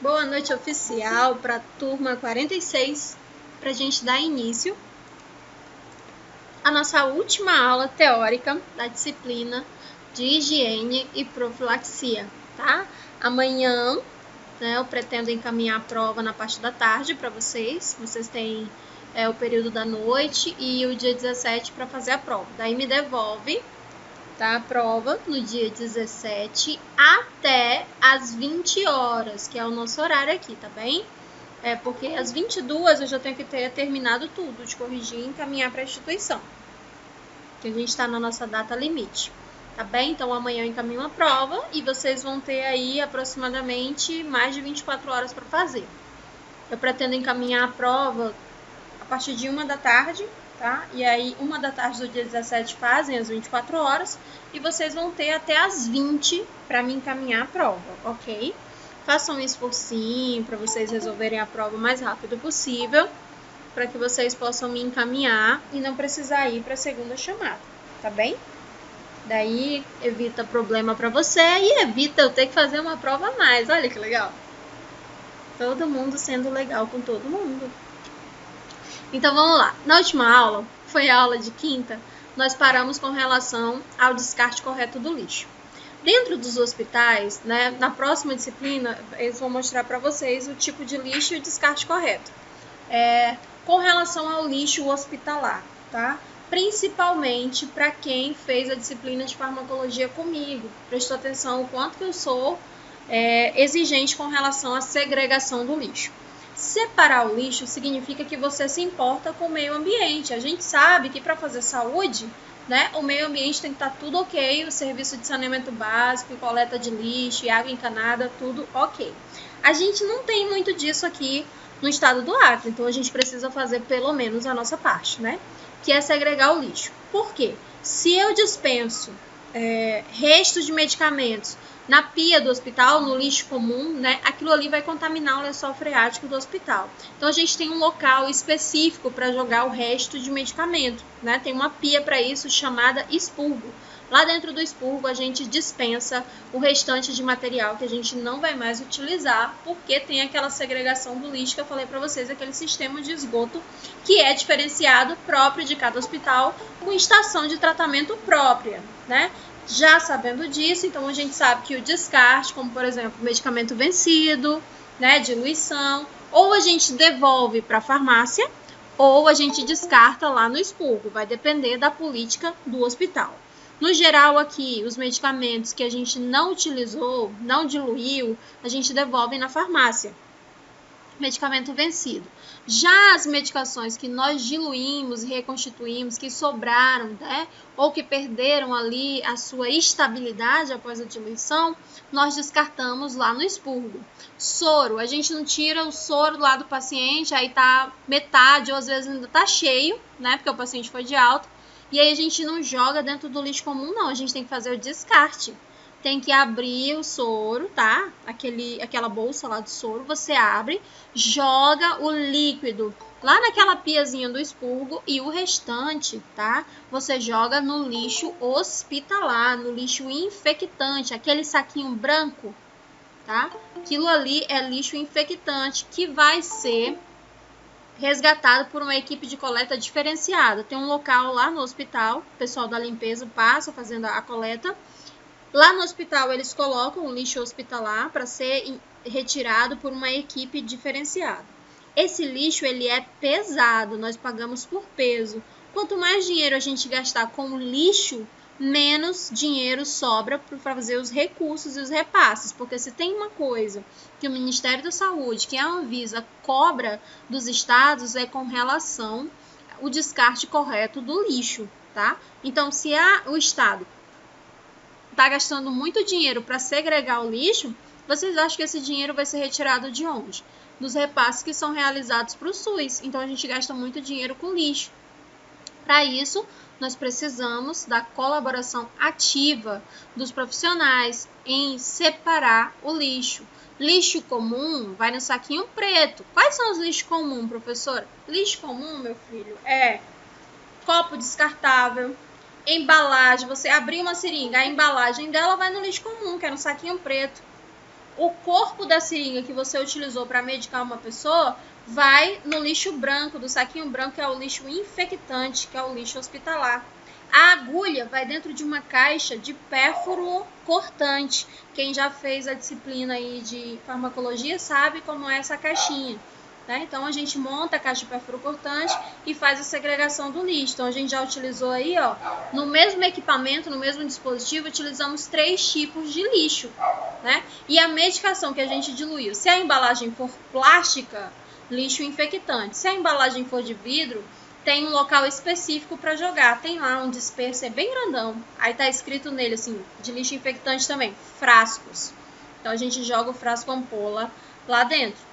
Boa noite oficial para a turma 46, para a gente dar início à nossa última aula teórica da disciplina de higiene e profilaxia, tá? Amanhã, eu pretendo encaminhar a prova na parte da tarde para vocês. Vocês têm o período da noite e o dia 17 para fazer a prova. Daí me devolve, tá, a prova no dia 17 até às 20 horas, que é o nosso horário aqui, tá bem? Porque às 22 eu já tenho que ter terminado tudo, de corrigir e encaminhar para a instituição, que a gente está na nossa data limite, tá bem? Então amanhã eu encaminho a prova e vocês vão ter aí aproximadamente mais de 24 horas para fazer. Eu pretendo encaminhar a prova a partir de 1 da tarde, tá? E aí 1 da tarde do dia 17 fazem as 24 horas e vocês vão ter até as 20 para me encaminhar a prova, ok? Façam um esforcinho para vocês resolverem a prova o mais rápido possível, para que vocês possam me encaminhar e não precisar ir para a segunda chamada, tá bem? Daí evita problema para você e evita eu ter que fazer uma prova a mais. Olha que legal. Todo mundo sendo legal com todo mundo. Então vamos lá. Na última aula, foi a aula de quinta, nós paramos com relação ao descarte correto do lixo. Dentro dos hospitais, né, na próxima disciplina, eles vão mostrar para vocês o tipo de lixo e o descarte correto. Com relação ao lixo hospitalar, tá? Principalmente para quem fez a disciplina de farmacologia comigo. Prestou atenção o quanto que eu sou exigente com relação à segregação do lixo. Separar o lixo significa que você se importa com o meio ambiente. A gente sabe que para fazer saúde, né, o meio ambiente tem que estar tudo ok, o serviço de saneamento básico, coleta de lixo e água encanada, tudo ok. A gente não tem muito disso aqui no estado do Acre, então a gente precisa fazer pelo menos a nossa parte, né, que é segregar o lixo. Por quê? Se eu dispenso restos de medicamentos na pia do hospital, no lixo comum, né, aquilo ali vai contaminar o lençol freático do hospital. Então a gente tem um local específico para jogar o resto de medicamento, né? Tem uma pia para isso chamada expurgo. Lá dentro do expurgo a gente dispensa o restante de material que a gente não vai mais utilizar, porque tem aquela segregação do lixo que eu falei para vocês, aquele sistema de esgoto que é diferenciado, próprio de cada hospital, com estação de tratamento própria, né? Já sabendo disso, então a gente sabe que o descarte, como por exemplo, medicamento vencido, né, diluição, ou a gente devolve para a farmácia, ou a gente descarta lá no expurgo, vai depender da política do hospital. No geral aqui, os medicamentos que a gente não utilizou, não diluiu, a gente devolve na farmácia. Medicamento vencido. Já as medicações que nós diluímos e reconstituímos, que sobraram, né, ou que perderam ali a sua estabilidade após a diluição, nós descartamos lá no expurgo. Soro, a gente não tira o soro lá do paciente, aí tá metade ou às vezes ainda tá cheio, né, porque o paciente foi de alta, e aí a gente não joga dentro do lixo comum, não, a gente tem que fazer o descarte. Tem que abrir o soro, tá? Aquela bolsa lá do soro, você abre, joga o líquido lá naquela piazinha do expurgo e o restante, tá? Você joga no lixo hospitalar, no lixo infectante, aquele saquinho branco, tá? Aquilo ali é lixo infectante que vai ser resgatado por uma equipe de coleta diferenciada. Tem um local lá no hospital, o pessoal da limpeza passa fazendo a coleta. Lá no hospital, eles colocam o lixo hospitalar para ser retirado por uma equipe diferenciada. Esse lixo, ele é pesado, nós pagamos por peso. Quanto mais dinheiro a gente gastar com o lixo, menos dinheiro sobra para fazer os recursos e os repasses. Porque se tem uma coisa que o Ministério da Saúde, que a Anvisa cobra dos estados, é com relação ao descarte correto do lixo, tá? Então, se o estado está gastando muito dinheiro para segregar o lixo, vocês acham que esse dinheiro vai ser retirado de onde? Dos repasses que são realizados para o SUS. Então, a gente gasta muito dinheiro com lixo. Para isso, nós precisamos da colaboração ativa dos profissionais em separar o lixo. Lixo comum vai no saquinho preto. Quais são os lixos comuns, professora? Lixo comum, meu filho, é copo descartável, embalagem, você abrir uma seringa, a embalagem dela vai no lixo comum, que é no saquinho preto. o corpo da seringa que você utilizou para medicar uma pessoa vai no lixo branco, do saquinho branco, que é o lixo infectante, que é o lixo hospitalar. A agulha vai dentro de uma caixa de pérfuro cortante. Quem já fez a disciplina aí de farmacologia sabe como é essa caixinha. Né? Então, a gente monta a caixa de pérfuro cortante e faz a segregação do lixo. Então, a gente já utilizou aí, ó, no mesmo equipamento, no mesmo dispositivo, utilizamos 3 tipos de lixo. Né? E a medicação que a gente diluiu, se a embalagem for plástica, lixo infectante. Se a embalagem for de vidro, tem um local específico para jogar. Tem lá um disperser bem grandão. Aí tá escrito nele, assim, de lixo infectante também, frascos. Então, a gente joga o frasco ampola lá dentro.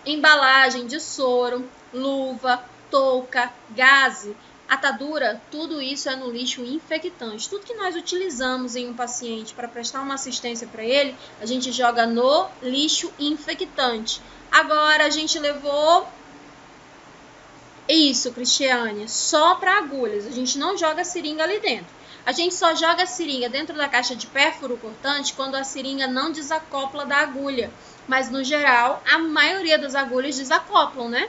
Embalagem de soro, luva, touca, gaze, atadura, tudo isso é no lixo infectante. Tudo que nós utilizamos em um paciente para prestar uma assistência para ele, a gente joga no lixo infectante. Agora, a gente levou isso, Cristiane, só para agulhas. A gente não joga seringa ali dentro. A gente só joga a seringa dentro da caixa de pérfuro cortante quando a seringa não desacopla da agulha. Mas, no geral, a maioria das agulhas desacoplam, né?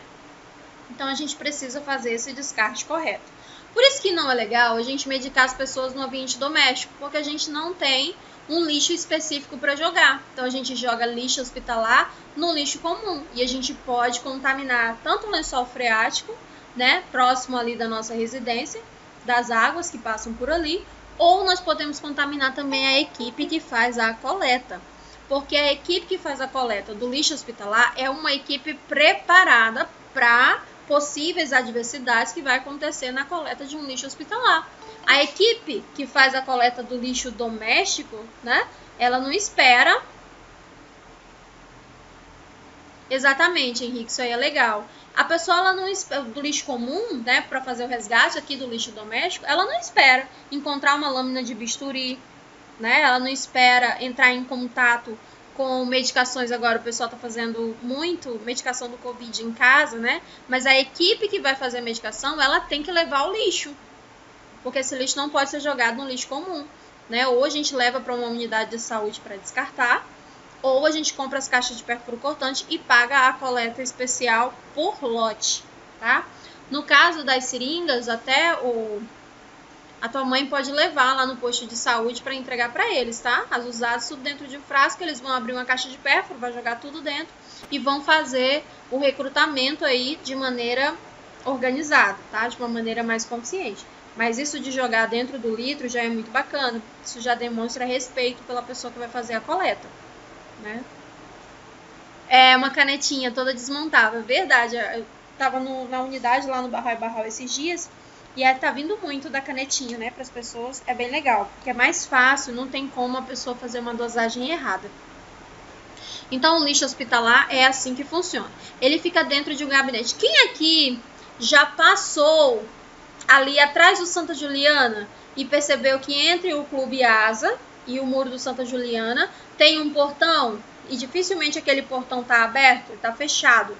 Então, a gente precisa fazer esse descarte correto. Por isso que não é legal a gente medicar as pessoas no ambiente doméstico, porque a gente não tem um lixo específico para jogar. Então, a gente joga lixo hospitalar no lixo comum. E a gente pode contaminar tanto o lençol freático, né, próximo ali da nossa residência, das águas que passam por ali, ou nós podemos contaminar também a equipe que faz a coleta. Porque a equipe que faz a coleta do lixo hospitalar é uma equipe preparada para possíveis adversidades que vai acontecer na coleta de um lixo hospitalar. A equipe que faz a coleta do lixo doméstico, né, ela não espera. Exatamente, Henrique, isso aí é legal. A pessoa, ela não espera, do lixo comum, né, para fazer o resgate aqui do lixo doméstico, ela não espera encontrar uma lâmina de bisturi, né? Ela não espera entrar em contato com medicações. Agora o pessoal está fazendo muito medicação do Covid em casa, né? Mas a equipe que vai fazer a medicação, ela tem que levar o lixo, porque esse lixo não pode ser jogado no lixo comum, né? Ou a gente leva para uma unidade de saúde para descartar, ou a gente compra as caixas de pérfuro cortante e paga a coleta especial por lote, tá? No caso das seringas, até a tua mãe pode levar lá no posto de saúde para entregar para eles, tá? As usadas tudo dentro de um frasco, eles vão abrir uma caixa de pérfuro, vai jogar tudo dentro e vão fazer o recrutamento aí de maneira organizada, tá? De uma maneira mais consciente. Mas isso de jogar dentro do litro já é muito bacana. Isso já demonstra respeito pela pessoa que vai fazer a coleta, né? É uma canetinha toda desmontável, verdade. Eu tava na unidade lá no Barral e Barral esses dias. E aí tá vindo muito da canetinha, né, para as pessoas. É bem legal, porque é mais fácil, não tem como a pessoa fazer uma dosagem errada. Então, o lixo hospitalar é assim que funciona. Ele fica dentro de um gabinete. Quem aqui já passou ali atrás do Santa Juliana e percebeu que entre o Clube Asa e o muro do Santa Juliana tem um portão? E dificilmente aquele portão tá aberto, tá fechado.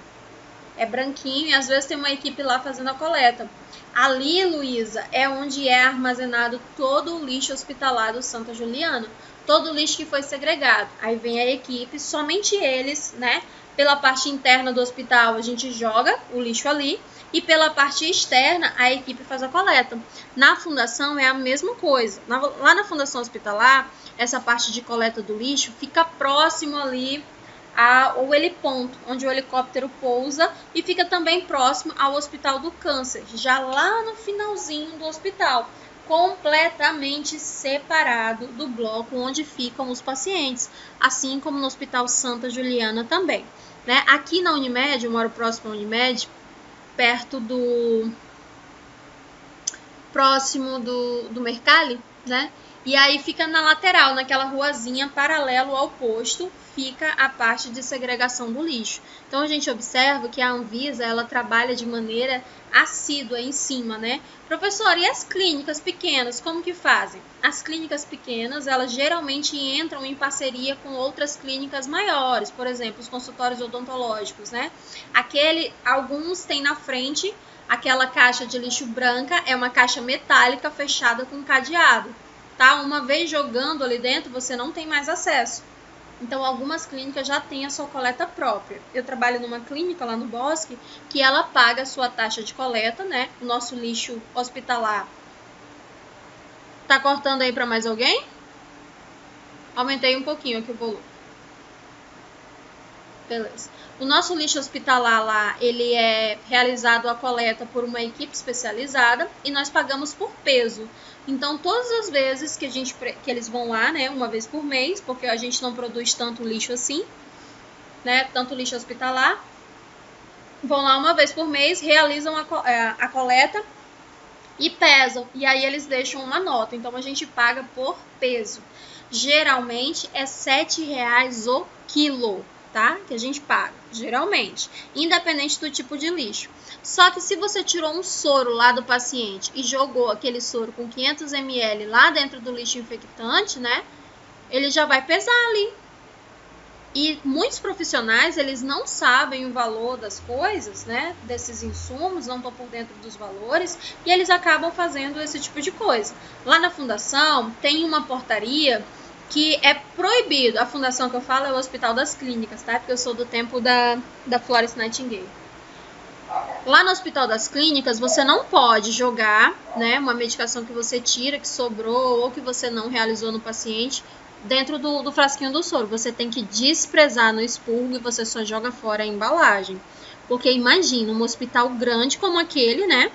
É branquinho e às vezes tem uma equipe lá fazendo a coleta. Ali, Luísa, é onde é armazenado todo o lixo hospitalar do Santa Juliana. Todo o lixo que foi segregado. Aí vem a equipe, somente eles, né? Pela parte interna do hospital, a gente joga o lixo ali. E pela parte externa, a equipe faz a coleta. Na fundação é a mesma coisa. Lá na fundação hospitalar, essa parte de coleta do lixo fica próximo ali ao heliponto, onde o helicóptero pousa, e fica também próximo ao Hospital do Câncer, já lá no finalzinho do hospital, completamente separado do bloco onde ficam os pacientes, assim como no Hospital Santa Juliana também, né? Aqui na Unimed, eu moro próximo à Unimed, próximo do Mercali, né? E aí fica na lateral, naquela ruazinha paralelo ao posto, fica a parte de segregação do lixo. Então, a gente observa que a Anvisa, ela trabalha de maneira assídua em cima, né? Professor, e as clínicas pequenas, como que fazem? As clínicas pequenas, elas geralmente entram em parceria com outras clínicas maiores, por exemplo, os consultórios odontológicos, né? Alguns têm na frente aquela caixa de lixo branca, é uma caixa metálica fechada com cadeado. Tá? Uma vez jogando ali dentro, você não tem mais acesso. Então, algumas clínicas já têm a sua coleta própria. Eu trabalho numa clínica lá no Bosque que ela paga a sua taxa de coleta, né? O nosso lixo hospitalar. Tá cortando aí para mais alguém? Aumentei um pouquinho aqui o volume. Beleza. O nosso lixo hospitalar lá, ele é realizado a coleta por uma equipe especializada e nós pagamos por peso. Então, todas as vezes que eles vão lá, né, uma vez por mês, porque a gente não produz tanto lixo assim, né, tanto lixo hospitalar, vão lá uma vez por mês, realizam a coleta e pesam. E aí eles deixam uma nota. Então, a gente paga por peso. Geralmente é R$ 7,00 o quilo, tá? Que a gente paga, geralmente, independente do tipo de lixo. Só que se você tirou um soro lá do paciente e jogou aquele soro com 500 ml lá dentro do lixo infectante, né? Ele já vai pesar ali. E muitos profissionais, eles não sabem o valor das coisas, né? Desses insumos, não estão por dentro dos valores, e eles acabam fazendo esse tipo de coisa. Lá na fundação, tem uma portaria que é proibido. A fundação que eu falo é o Hospital das Clínicas, tá? Porque eu sou do tempo da Florence Nightingale. Lá no Hospital das Clínicas, você não pode jogar, né, uma medicação que você tira, que sobrou ou que você não realizou no paciente, dentro do frasquinho do soro. Você tem que desprezar no expurgo e você só joga fora a embalagem. Porque imagina, um hospital grande como aquele, né?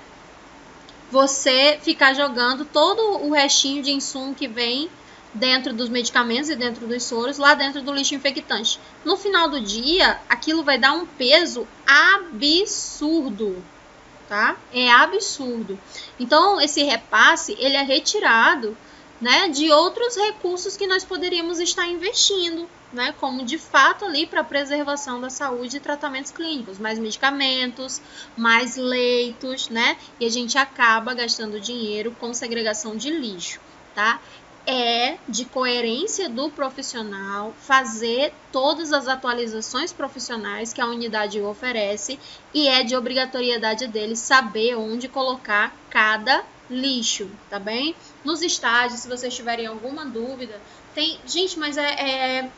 Você ficar jogando todo o restinho de insumo que vem dentro dos medicamentos e dentro dos soros, lá dentro do lixo infectante. No final do dia, aquilo vai dar um peso absurdo, tá? É absurdo. Então, esse repasse, ele é retirado, né, de outros recursos que nós poderíamos estar investindo, né, como de fato ali para a preservação da saúde e tratamentos clínicos, mais medicamentos, mais leitos, né, e a gente acaba gastando dinheiro com segregação de lixo, tá? É de coerência do profissional fazer todas as atualizações profissionais que a unidade oferece e é de obrigatoriedade dele saber onde colocar cada lixo, tá bem? Nos estágios, se vocês tiverem alguma dúvida, tem... Gente, mas é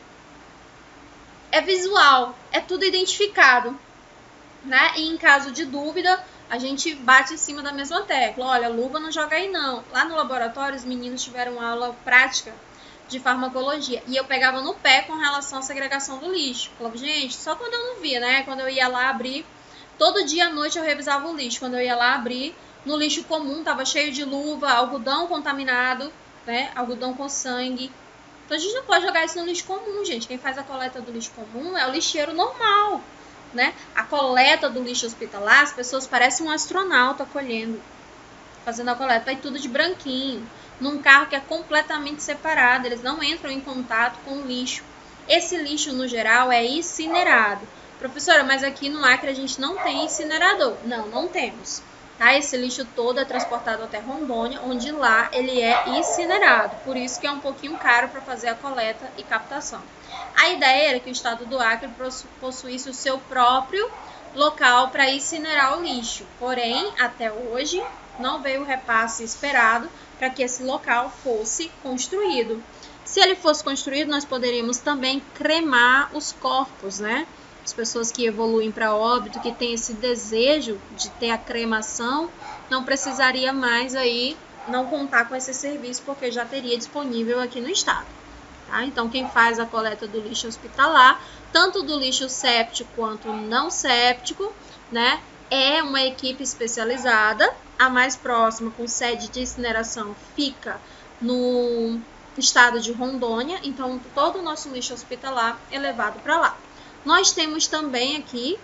visual, é tudo identificado, né? E em caso de dúvida, a gente bate em cima da mesma tecla. Olha, luva não joga aí não. Lá no laboratório, os meninos tiveram aula prática de farmacologia. E eu pegava no pé com relação à segregação do lixo. Falava, gente, só quando eu não via, né? Quando eu ia lá abrir, todo dia à noite eu revisava o lixo. Quando eu ia lá abrir, no lixo comum, tava cheio de luva, algodão contaminado, né? Algodão com sangue. Então a gente não pode jogar isso no lixo comum, gente. Quem faz a coleta do lixo comum é o lixeiro normal. Né? A coleta do lixo hospitalar, as pessoas parecem um astronauta colhendo, fazendo a coleta, vai tudo de branquinho, num carro que é completamente separado, eles não entram em contato com o lixo. Esse lixo, no geral, é incinerado. Professora, mas aqui no Acre a gente não tem incinerador. Não, não temos. Tá? Esse lixo todo é transportado até Rondônia, onde lá ele é incinerado. Por isso que é um pouquinho caro para fazer a coleta e captação. A ideia era que o estado do Acre possuísse o seu próprio local para incinerar o lixo. Porém, até hoje, não veio o repasse esperado para que esse local fosse construído. Se ele fosse construído, nós poderíamos também cremar os corpos, né? As pessoas que evoluem para óbito, que têm esse desejo de ter a cremação, não precisaria mais aí não contar com esse serviço, porque já teria disponível aqui no estado. Tá? Então, quem faz a coleta do lixo hospitalar, tanto do lixo séptico quanto não séptico, né, é uma equipe especializada. A mais próxima, com sede de incineração, fica no estado de Rondônia. Então, todo o nosso lixo hospitalar é levado para lá. Nós temos também aqui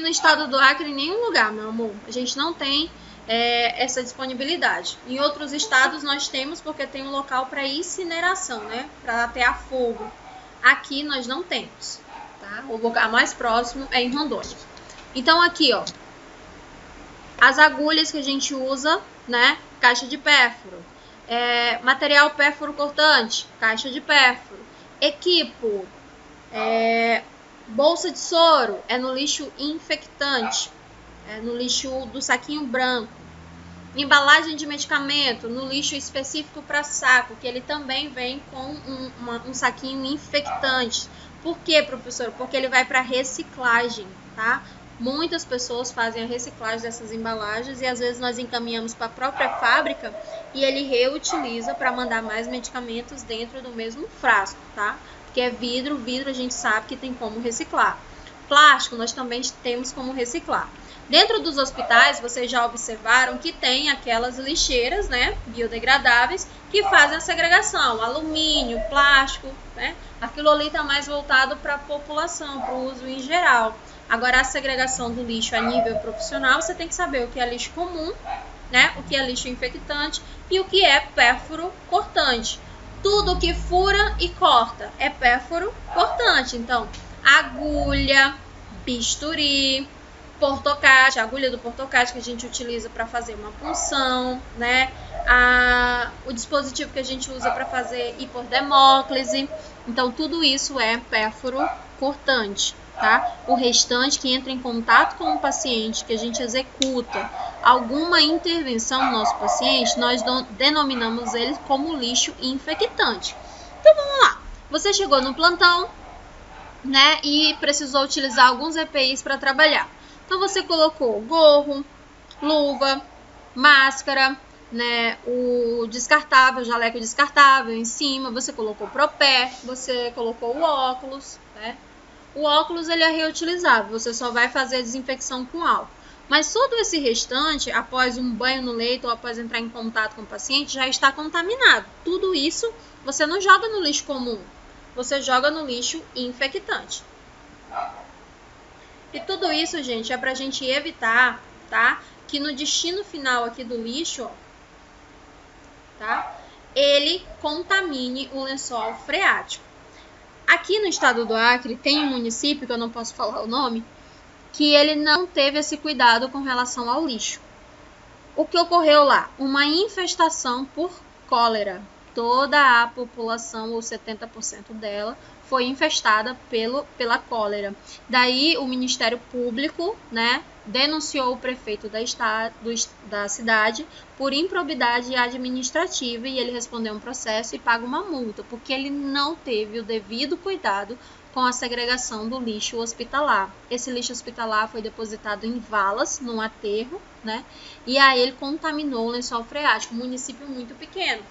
no estado do Acre, em nenhum lugar, meu amor, a gente não tem essa disponibilidade. Em outros estados nós temos, porque tem um local para incineração, né? Para atear fogo. Aqui nós não temos, tá? O lugar mais próximo é em Rondônia. Então aqui, ó, as agulhas que a gente usa, né? Caixa de pérfuro. Material pérfuro cortante, caixa de pérfuro. Equipo, bolsa de soro, é no lixo infectante, é no lixo do saquinho branco. Embalagem de medicamento no lixo específico para saco, que ele também vem com um saquinho infectante. Por quê, professor? Porque ele vai para reciclagem, tá? Muitas pessoas fazem a reciclagem dessas embalagens e às vezes nós encaminhamos para a própria fábrica e ele reutiliza para mandar mais medicamentos dentro do mesmo frasco, tá? Porque é vidro, vidro a gente sabe que tem como reciclar. Plástico nós também temos como reciclar. Dentro dos hospitais, vocês já observaram que tem aquelas lixeiras, né, biodegradáveis, que fazem a segregação, alumínio, plástico, né? Aquilo ali está mais voltado para a população, para o uso em geral. Agora, a segregação do lixo a nível profissional, você tem que saber o que é lixo comum, né, o que é lixo infectante e o que é pérfuro cortante. Tudo que fura e corta é pérfuro cortante. Então, agulha, bisturi, portocate, a agulha do portocate que a gente utiliza para fazer uma punção, né? O dispositivo que a gente usa para fazer hipodemóclise. Então, tudo isso é pérfuro cortante, tá? O restante que entra em contato com o paciente, que a gente executa alguma intervenção no nosso paciente, nós denominamos ele como lixo infectante. Então, vamos lá. Você chegou no plantão, né? E precisou utilizar alguns EPIs para trabalhar. Então, você colocou gorro, luva, máscara, né, o descartável, jaleco descartável em cima, você colocou propé, você colocou o óculos, né? O óculos ele é reutilizável, você só vai fazer a desinfecção com álcool. Mas todo esse restante, após um banho no leito ou após entrar em contato com o paciente, já está contaminado. Tudo isso você não joga no lixo comum, você joga no lixo infectante. E tudo isso, gente, é para a gente evitar, tá? Que no destino final aqui do lixo, ó, tá? Ele contamine o lençol freático. Aqui no estado do Acre tem um município, que eu não posso falar o nome, que ele não teve esse cuidado com relação ao lixo. O que ocorreu lá? Uma infestação por cólera. Toda a população, ou 70% dela, foi infestada pela cólera. Daí o Ministério Público, né, denunciou o prefeito da cidade por improbidade administrativa e ele respondeu um processo e paga uma multa, porque ele não teve o devido cuidado com a segregação do lixo hospitalar. Esse lixo hospitalar foi depositado em valas, num aterro, né, e aí ele contaminou o lençol freático, um município muito pequeno.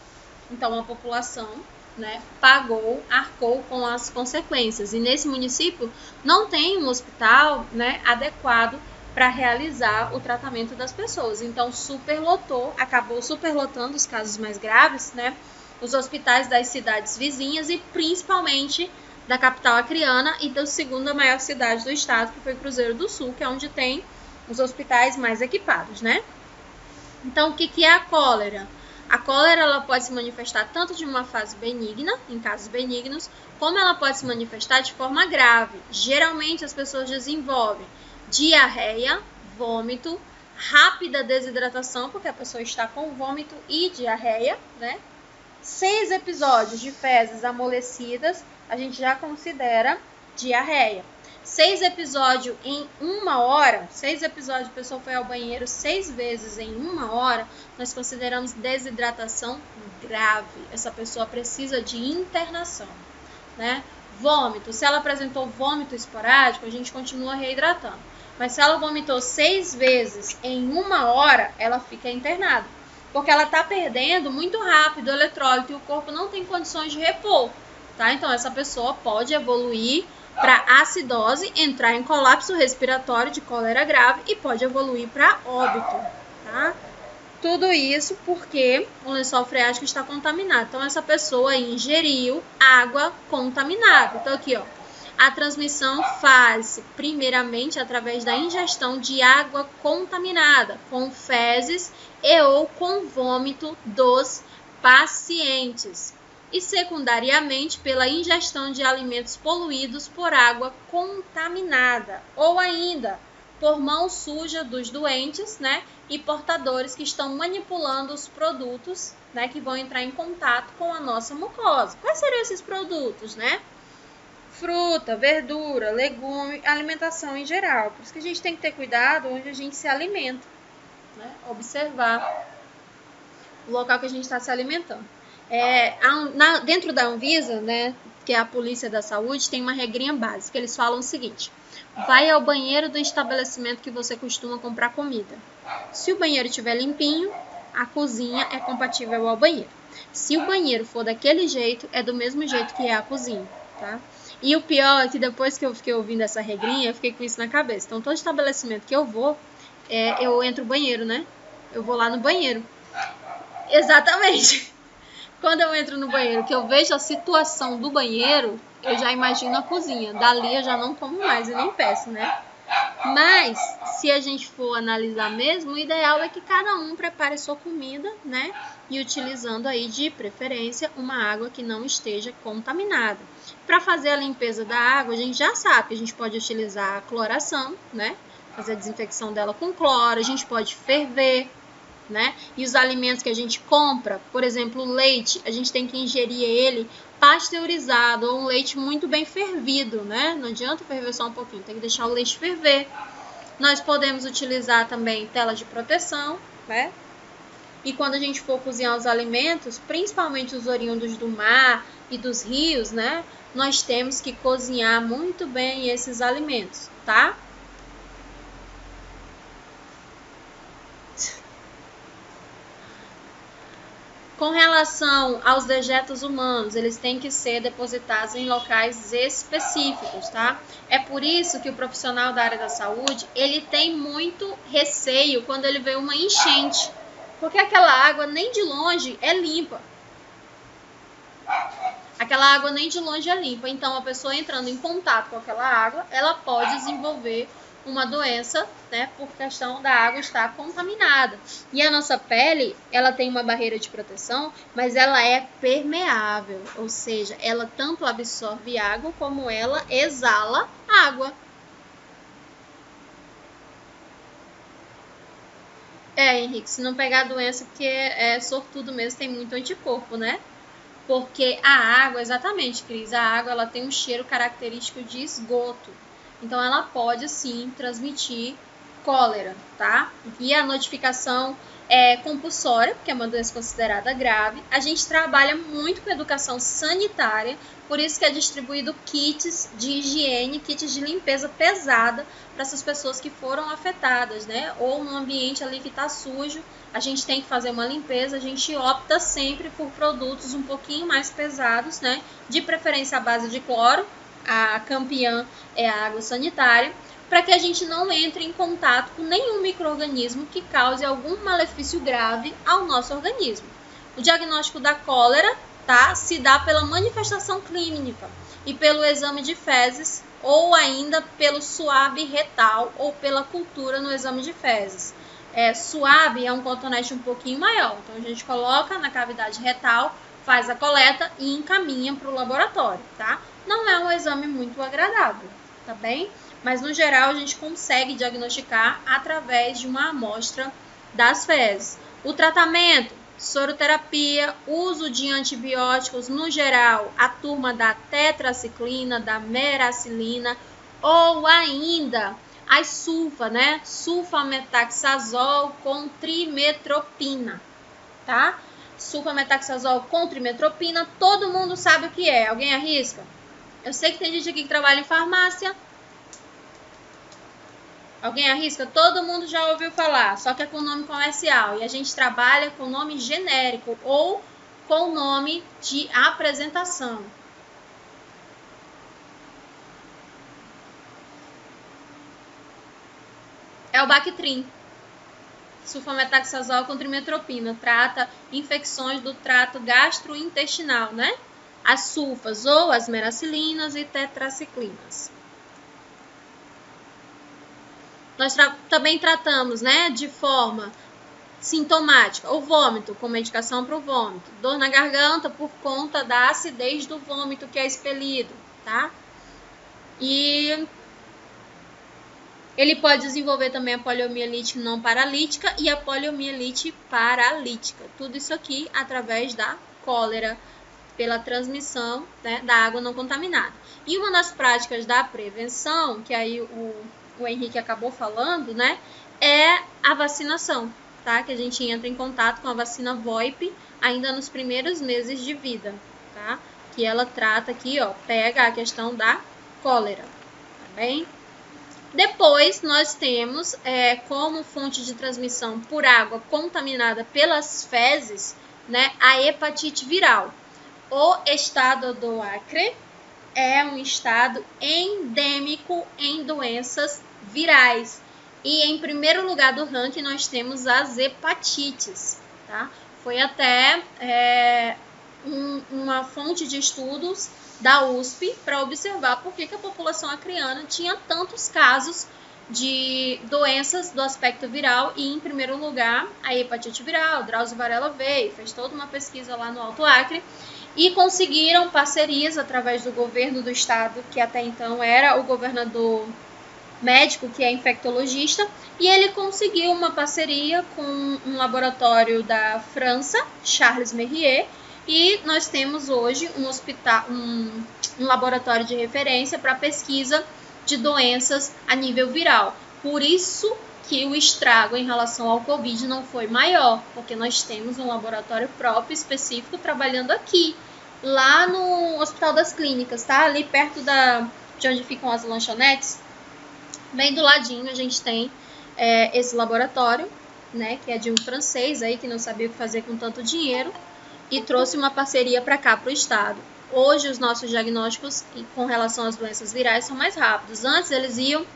Então, a população, né, arcou com as consequências. E nesse município não tem um hospital, né, adequado para realizar o tratamento das pessoas. Então, acabou superlotando os casos mais graves, né, os hospitais das cidades vizinhas e principalmente da capital acreana e da segunda maior cidade do estado, que foi Cruzeiro do Sul, que é onde tem os hospitais mais equipados, né? Então, o que é a cólera? A cólera ela pode se manifestar tanto de uma fase benigna, em casos benignos, como ela pode se manifestar de forma grave. Geralmente as pessoas desenvolvem diarreia, vômito, rápida desidratação, porque a pessoa está com vômito e diarreia, né? 6 episódios de fezes amolecidas, a gente já considera diarreia. 6 episódios em 1 hora, 6 episódios, a pessoa foi ao banheiro 6 vezes em 1 hora, nós consideramos desidratação grave. Essa pessoa precisa de internação, né? Vômito, se ela apresentou vômito esporádico, a gente continua reidratando. Mas se ela vomitou 6 vezes em 1 hora, ela fica internada. Porque ela está perdendo muito rápido o eletrólito e o corpo não tem condições de repor, tá? Então, essa pessoa pode evoluir para acidose, entrar em colapso respiratório de cólera grave e pode evoluir para óbito, tá? Tudo isso porque o lençol freático está contaminado. Então, essa pessoa ingeriu água contaminada. Então, aqui, ó, a transmissão faz-se primeiramente através da ingestão de água contaminada, com fezes e ou com vômito dos pacientes. E secundariamente pela ingestão de alimentos poluídos por água contaminada, ou ainda por mão suja dos doentes, né, e portadores que estão manipulando os produtos, né, que vão entrar em contato com a nossa mucosa. Quais seriam esses produtos, né? Fruta, verdura, legume, alimentação em geral. Por isso que a gente tem que ter cuidado onde a gente se alimenta, né? Observar o local que a gente está se alimentando. Dentro da Anvisa, né, que é a Polícia da Saúde, tem uma regrinha básica. Eles falam o seguinte: vai ao banheiro do estabelecimento que você costuma comprar comida. Se o banheiro estiver limpinho, a cozinha é compatível ao banheiro. Se o banheiro for daquele jeito, é do mesmo jeito que é a cozinha, tá? E o pior é que depois que eu fiquei ouvindo essa regrinha, eu fiquei com isso na cabeça. Então, todo estabelecimento que eu vou, eu entro no banheiro, né? Eu vou lá no banheiro. Exatamente. Quando eu entro no banheiro, que eu vejo a situação do banheiro, eu já imagino a cozinha. Dali eu já não como mais e nem peço, né? Mas, se a gente for analisar mesmo, o ideal é que cada um prepare sua comida, né? E utilizando aí, de preferência, uma água que não esteja contaminada. Para fazer a limpeza da água, a gente já sabe que a gente pode utilizar a cloração, né? Fazer a desinfecção dela com cloro, a gente pode ferver, né? E os alimentos que a gente compra, por exemplo, o leite, a gente tem que ingerir ele pasteurizado ou um leite muito bem fervido, né? Não adianta ferver só um pouquinho, tem que deixar o leite ferver. Nós podemos utilizar também tela de proteção, né? E quando a gente for cozinhar os alimentos, principalmente os oriundos do mar e dos rios, né? Nós temos que cozinhar muito bem esses alimentos, tá? Com relação aos dejetos humanos, eles têm que ser depositados em locais específicos, tá? É por isso que o profissional da área da saúde, ele tem muito receio quando ele vê uma enchente, porque aquela água nem de longe é limpa. Aquela água nem de longe é limpa, então a pessoa entrando em contato com aquela água, ela pode desenvolver uma doença, né, por questão da água estar contaminada. E a nossa pele, ela tem uma barreira de proteção, mas ela é permeável, ou seja, ela tanto absorve água como ela exala água. Henrique, se não pegar a doença, porque é sortudo mesmo, tem muito anticorpo, né? Porque a água, exatamente, Cris, a água ela tem um cheiro característico de esgoto. Então, ela pode, sim, transmitir cólera, tá? E a notificação é compulsória, porque é uma doença considerada grave. A gente trabalha muito com educação sanitária, por isso que é distribuído kits de higiene, kits de limpeza pesada para essas pessoas que foram afetadas, né? Ou no ambiente ali que está sujo, a gente tem que fazer uma limpeza, a gente opta sempre por produtos um pouquinho mais pesados, né? De preferência à base de cloro, a campeã é a água sanitária, para que a gente não entre em contato com nenhum micro-organismo que cause algum malefício grave ao nosso organismo. O diagnóstico da cólera, tá, se dá pela manifestação clínica e pelo exame de fezes, ou ainda pelo suave retal ou pela cultura no exame de fezes. Suave é um cotonete um pouquinho maior, então a gente coloca na cavidade retal, faz a coleta e encaminha para o laboratório, tá? Não é um exame muito agradável, tá bem? Mas no geral a gente consegue diagnosticar através de uma amostra das fezes. O tratamento, soroterapia, uso de antibióticos, no geral, a turma da tetraciclina, da meracilina, ou ainda as sulfa, né? Sulfametaxazol com trimetropina, tá? Sulfametaxazol com trimetropina, todo mundo sabe o que é. Alguém arrisca? Eu sei que tem gente aqui que trabalha em farmácia. Alguém arrisca? Todo mundo já ouviu falar, só que é com nome comercial. E a gente trabalha com nome genérico ou com nome de apresentação. É o Bactrim. Sulfametaxazol com trimetropina. Trata infecções do trato gastrointestinal, né? As sulfas ou as meracilinas e tetraciclinas. Nós também tratamos, né, de forma sintomática, o vômito, com medicação para o vômito. Dor na garganta por conta da acidez do vômito que é expelido, tá? E ele pode desenvolver também a poliomielite não paralítica e a poliomielite paralítica. Tudo isso aqui através da cólera, pela transmissão, né, da água não contaminada. E uma das práticas da prevenção, que aí o Henrique acabou falando, né, é a vacinação. tá? Que a gente entra em contato com a vacina VoIP ainda nos primeiros meses de vida, tá? Que ela trata aqui, ó, pega a questão da cólera, tá bem? Depois, nós temos como fonte de transmissão por água contaminada pelas fezes, né, a hepatite viral. O estado do Acre é um estado endêmico em doenças virais. E em primeiro lugar do ranking nós temos as hepatites, tá? Foi até uma fonte de estudos da USP para observar por que a população acreana tinha tantos casos de doenças do aspecto viral e, em primeiro lugar, a hepatite viral. Drauzio Varela veio, fez toda uma pesquisa lá no Alto Acre e conseguiram parcerias através do governo do estado, que até então era o governador médico, que é infectologista, e ele conseguiu uma parceria com um laboratório da França, Charles Mérieux, e nós temos hoje um laboratório de referência para pesquisa de doenças a nível viral. Por isso que o estrago em relação ao Covid não foi maior, porque nós temos um laboratório próprio, específico, trabalhando aqui, lá no Hospital das Clínicas, tá? Ali perto de onde ficam as lanchonetes, bem do ladinho a gente tem esse laboratório, né? Que é de um francês aí que não sabia o que fazer com tanto dinheiro e trouxe uma parceria para cá, para o estado. Hoje os nossos diagnósticos com relação às doenças virais são mais rápidos. Antes eles iam,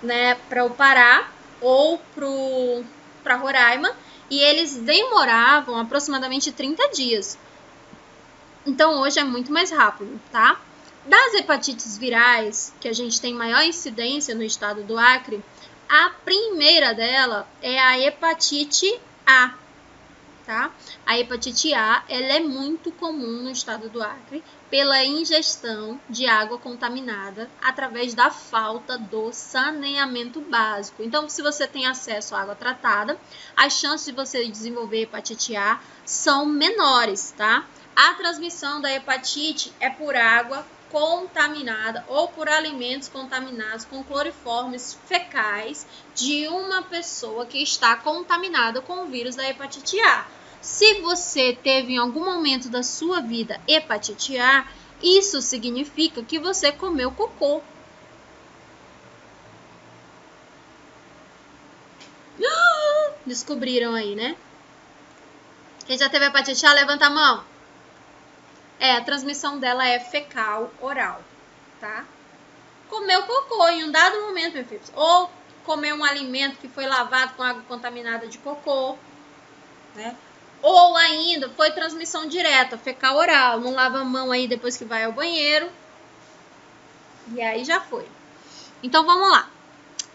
né, para o Pará ou para Roraima e eles demoravam aproximadamente 30 dias. Então hoje é muito mais rápido, tá? Das hepatites virais, que a gente tem maior incidência no estado do Acre, a primeira dela é a hepatite A, tá? A hepatite A, ela é muito comum no estado do Acre pela ingestão de água contaminada através da falta do saneamento básico. Então, se você tem acesso à água tratada, as chances de você desenvolver hepatite A são menores, tá? A transmissão da hepatite é por água contaminada ou por alimentos contaminados com cloriformes fecais de uma pessoa que está contaminada com o vírus da hepatite A. Se você teve em algum momento da sua vida hepatite A, isso significa que você comeu cocô. Descobriram aí, né? Quem já teve hepatite A, levanta a mão. A transmissão dela é fecal oral, tá? Comeu cocô em um dado momento, meu filho. Ou comeu um alimento que foi lavado com água contaminada de cocô, né? Ou ainda foi transmissão direta, fecal oral. Não lava a mão aí depois que vai ao banheiro. E aí já foi. Então vamos lá.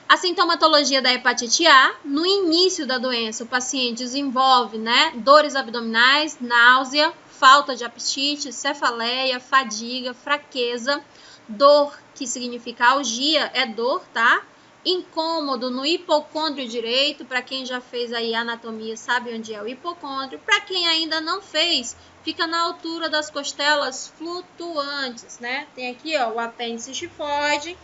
A sintomatologia da hepatite A, no início da doença, o paciente desenvolve, né, dores abdominais, náusea, falta de apetite, cefaleia, fadiga, fraqueza, dor, que significa algia, é dor, tá? Incômodo no hipocôndrio direito, para quem já fez aí anatomia sabe onde é o hipocôndrio. Para quem ainda não fez, fica na altura das costelas flutuantes, né? Tem aqui, ó, o apêndice xifoide,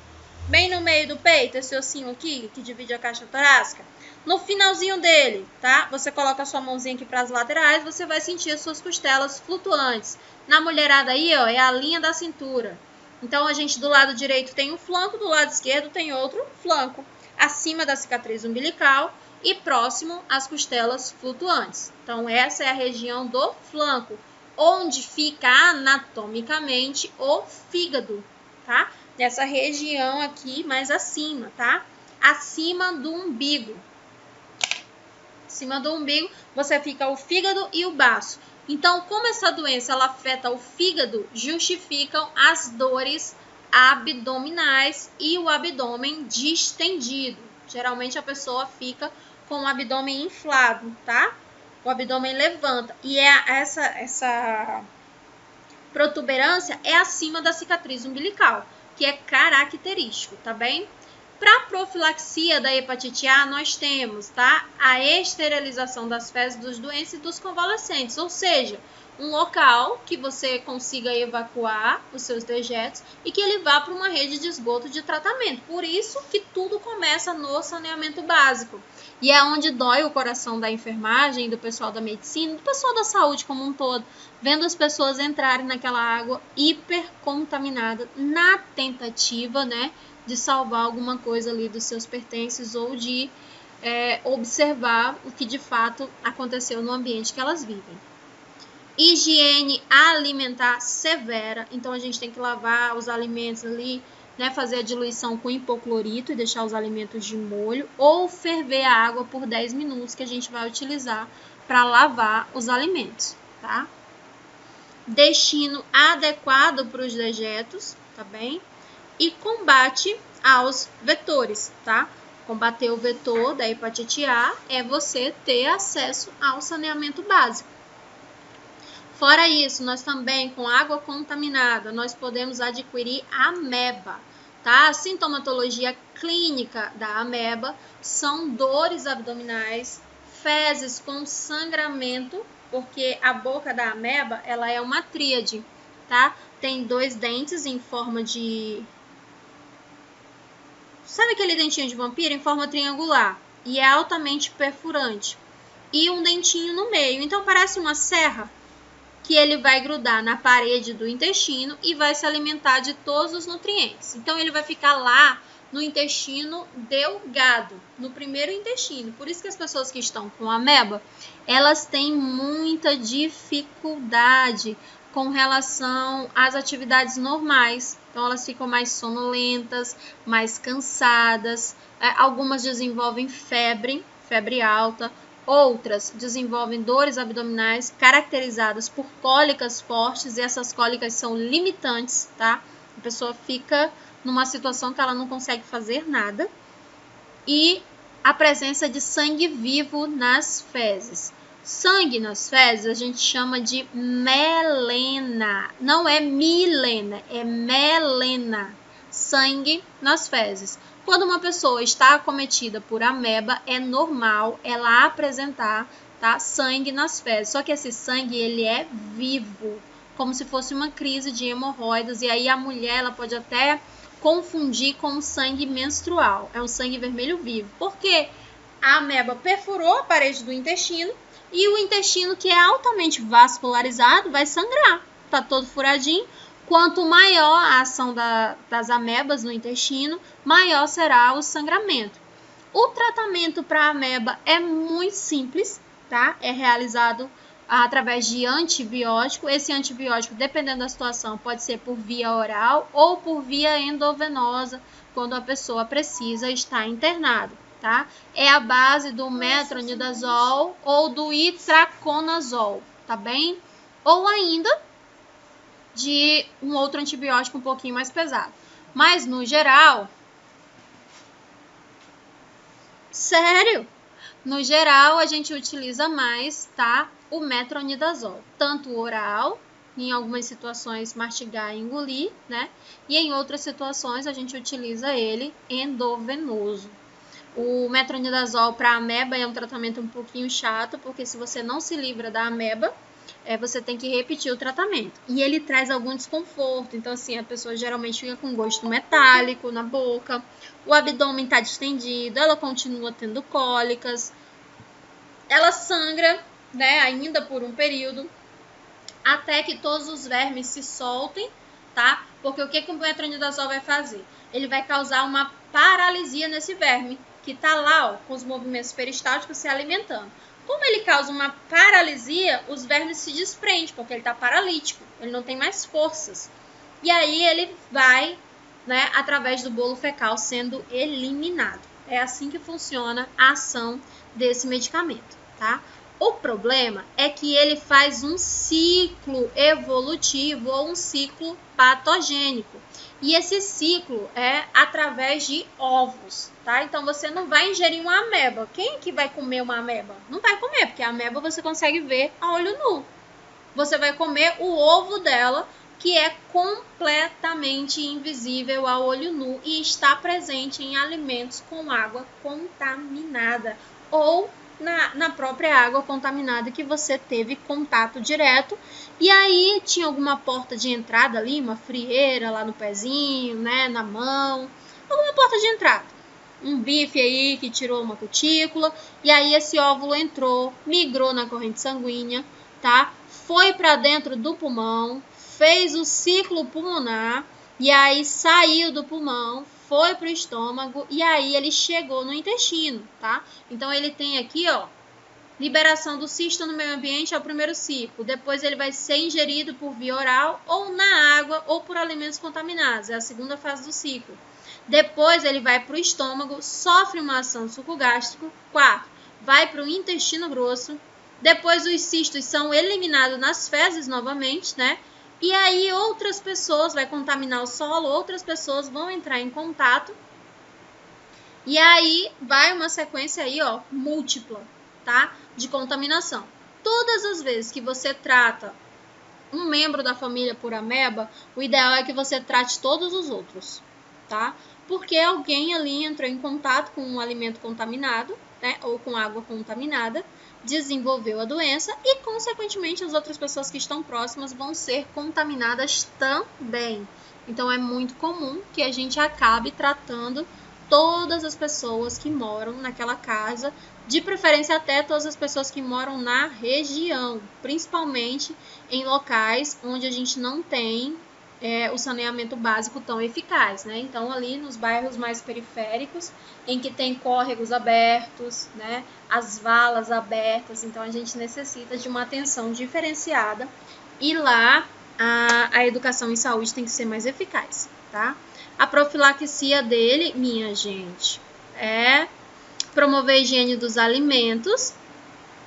bem no meio do peito, esse ossinho aqui, que divide a caixa torácica. No finalzinho dele, tá? Você coloca a sua mãozinha aqui para as laterais, você vai sentir as suas costelas flutuantes. Na mulherada aí, ó, é a linha da cintura. Então, a gente do lado direito tem um flanco, do lado esquerdo tem outro flanco. Acima da cicatriz umbilical e próximo às costelas flutuantes. Então, essa é a região do flanco, onde fica anatomicamente o fígado, tá? Nessa região aqui mais acima, tá? Acima do umbigo. Acima do umbigo, você fica o fígado e o baço. Então, como essa doença ela afeta o fígado, justificam as dores abdominais e o abdômen distendido. Geralmente a pessoa fica com o abdômen inflado, tá? O abdômen levanta. E essa protuberância é acima da cicatriz umbilical, que é característico, tá bem? Para profilaxia da hepatite A, nós temos, tá, a esterilização das fezes dos doentes e dos convalescentes, ou seja, um local que você consiga evacuar os seus dejetos e que ele vá para uma rede de esgoto de tratamento. Por isso que tudo começa no saneamento básico. E é onde dói o coração da enfermagem, do pessoal da medicina, do pessoal da saúde como um todo, vendo as pessoas entrarem naquela água hipercontaminada na tentativa, né, de salvar alguma coisa ali dos seus pertences ou de observar o que de fato aconteceu no ambiente que elas vivem. Higiene alimentar severa, então a gente tem que lavar os alimentos ali, né, fazer a diluição com hipoclorito e deixar os alimentos de molho, ou ferver a água por 10 minutos que a gente vai utilizar para lavar os alimentos, tá? Destino adequado para os dejetos, tá bem? E combate aos vetores, tá? Combater o vetor da hepatite A é você ter acesso ao saneamento básico. Fora isso, nós também, com água contaminada, nós podemos adquirir ameba, tá? A sintomatologia clínica da ameba são dores abdominais, fezes com sangramento, porque a boca da ameba, ela é uma tríade, tá? Tem 2 dentes em forma de... Sabe aquele dentinho de vampiro em forma triangular? E é altamente perfurante. E um dentinho no meio, então parece uma serra, que ele vai grudar na parede do intestino e vai se alimentar de todos os nutrientes. Então, ele vai ficar lá no intestino delgado, no primeiro intestino. Por isso que as pessoas que estão com ameba, elas têm muita dificuldade com relação às atividades normais. Então, elas ficam mais sonolentas, mais cansadas. Algumas desenvolvem febre alta. Outras desenvolvem dores abdominais caracterizadas por cólicas fortes e essas cólicas são limitantes, tá? A pessoa fica numa situação que ela não consegue fazer nada. E a presença de sangue vivo nas fezes. Sangue nas fezes a gente chama de melena. Não é milena, é melena. Sangue nas fezes. Quando uma pessoa está acometida por ameba, é normal ela apresentar, tá, sangue nas fezes. Só que esse sangue, ele é vivo, como se fosse uma crise de hemorroidas. E aí a mulher, ela pode até confundir com sangue menstrual. É um sangue vermelho vivo. Porque a ameba perfurou a parede do intestino e o intestino, que é altamente vascularizado, vai sangrar. Tá todo furadinho. Quanto maior a ação das amebas no intestino, maior será o sangramento. O tratamento para a ameba é muito simples, tá? É realizado através de antibiótico. Esse antibiótico, dependendo da situação, pode ser por via oral ou por via endovenosa, quando a pessoa precisa estar internada, tá? É a base do metronidazol ou do itraconazol, tá bem? Ou ainda de um outro antibiótico um pouquinho mais pesado. Mas, no geral... Sério? No geral, a gente utiliza mais, tá? O metronidazol. Tanto oral, em algumas situações mastigar e engolir, né? E em outras situações a gente utiliza ele endovenoso. O metronidazol para ameba é um tratamento um pouquinho chato, porque se você não se livra da ameba, você tem que repetir o tratamento. E ele traz algum desconforto. Então, assim, a pessoa geralmente fica com gosto metálico na boca. O abdômen está distendido. Ela continua tendo cólicas. Ela sangra, né, ainda por um período. Até que todos os vermes se soltem, tá? Porque o que o metronidazol vai fazer? Ele vai causar uma paralisia nesse verme, que está lá, ó, com os movimentos peristálticos se alimentando. Como ele causa uma paralisia, os vermes se desprendem, porque ele está paralítico, ele não tem mais forças. E aí ele vai, né, através do bolo fecal, sendo eliminado. É assim que funciona a ação desse medicamento, tá? O problema é que ele faz um ciclo evolutivo ou um ciclo patogênico. E esse ciclo é através de ovos, tá? Então, você não vai ingerir uma ameba. Quem que vai comer uma ameba? Não vai comer, porque a ameba você consegue ver a olho nu. Você vai comer o ovo dela, que é completamente invisível ao olho nu e está presente em alimentos com água contaminada ou na própria água contaminada que você teve contato direto. E aí tinha alguma porta de entrada ali, uma frieira lá no pezinho, né, na mão, alguma porta de entrada. Um bife aí que tirou uma cutícula, e aí esse óvulo entrou, migrou na corrente sanguínea, tá? Foi para dentro do pulmão, fez o ciclo pulmonar, e aí saiu do pulmão, foi para o estômago, e aí ele chegou no intestino, tá? Então ele tem aqui, ó, liberação do cisto no meio ambiente é o primeiro ciclo. Depois ele vai ser ingerido por via oral, ou na água, ou por alimentos contaminados. É a segunda fase do ciclo. Depois ele vai para o estômago, sofre uma ação sucogástrica. 4. Vai para o intestino grosso. Depois os cistos são eliminados nas fezes novamente, né? E aí outras pessoas, vai contaminar o solo, outras pessoas vão entrar em contato. E aí vai uma sequência aí, ó, múltipla, tá? De contaminação. Todas as vezes que você trata um membro da família por ameba, o ideal é que você trate todos os outros, tá? Porque alguém ali entrou em contato com um alimento contaminado, né? Ou com água contaminada, desenvolveu a doença e, consequentemente, as outras pessoas que estão próximas vão ser contaminadas também. Então, é muito comum que a gente acabe tratando todas as pessoas que moram naquela casa, de preferência até todas as pessoas que moram na região, principalmente em locais onde a gente não tem o saneamento básico tão eficaz, né? Então, ali nos bairros mais periféricos, em que tem córregos abertos, né? As valas abertas, então a gente necessita de uma atenção diferenciada e lá a educação em saúde tem que ser mais eficaz, tá? A profilaxia dele, minha gente, é promover a higiene dos alimentos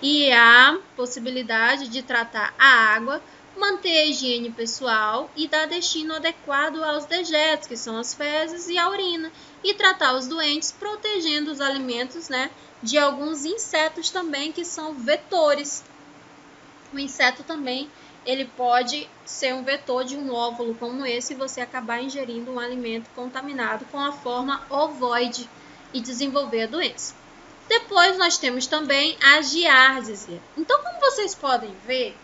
e a possibilidade de tratar a água, manter a higiene pessoal e dar destino adequado aos dejetos, que são as fezes e a urina, e tratar os doentes, protegendo os alimentos, né, de alguns insetos também, que são vetores. O inseto também, ele pode ser um vetor de um óvulo como esse e você acabar ingerindo um alimento contaminado com a forma ovoide e desenvolver a doença. Depois nós temos também a giardíase. Então, como vocês podem ver,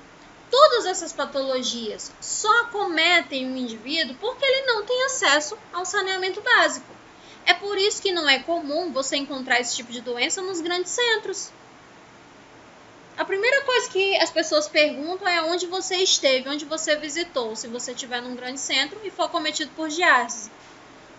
todas essas patologias só acometem o indivíduo porque ele não tem acesso ao saneamento básico. É por isso que não é comum você encontrar esse tipo de doença nos grandes centros. A primeira coisa que as pessoas perguntam é onde você esteve, onde você visitou, se você estiver num grande centro e for acometido por giardíase.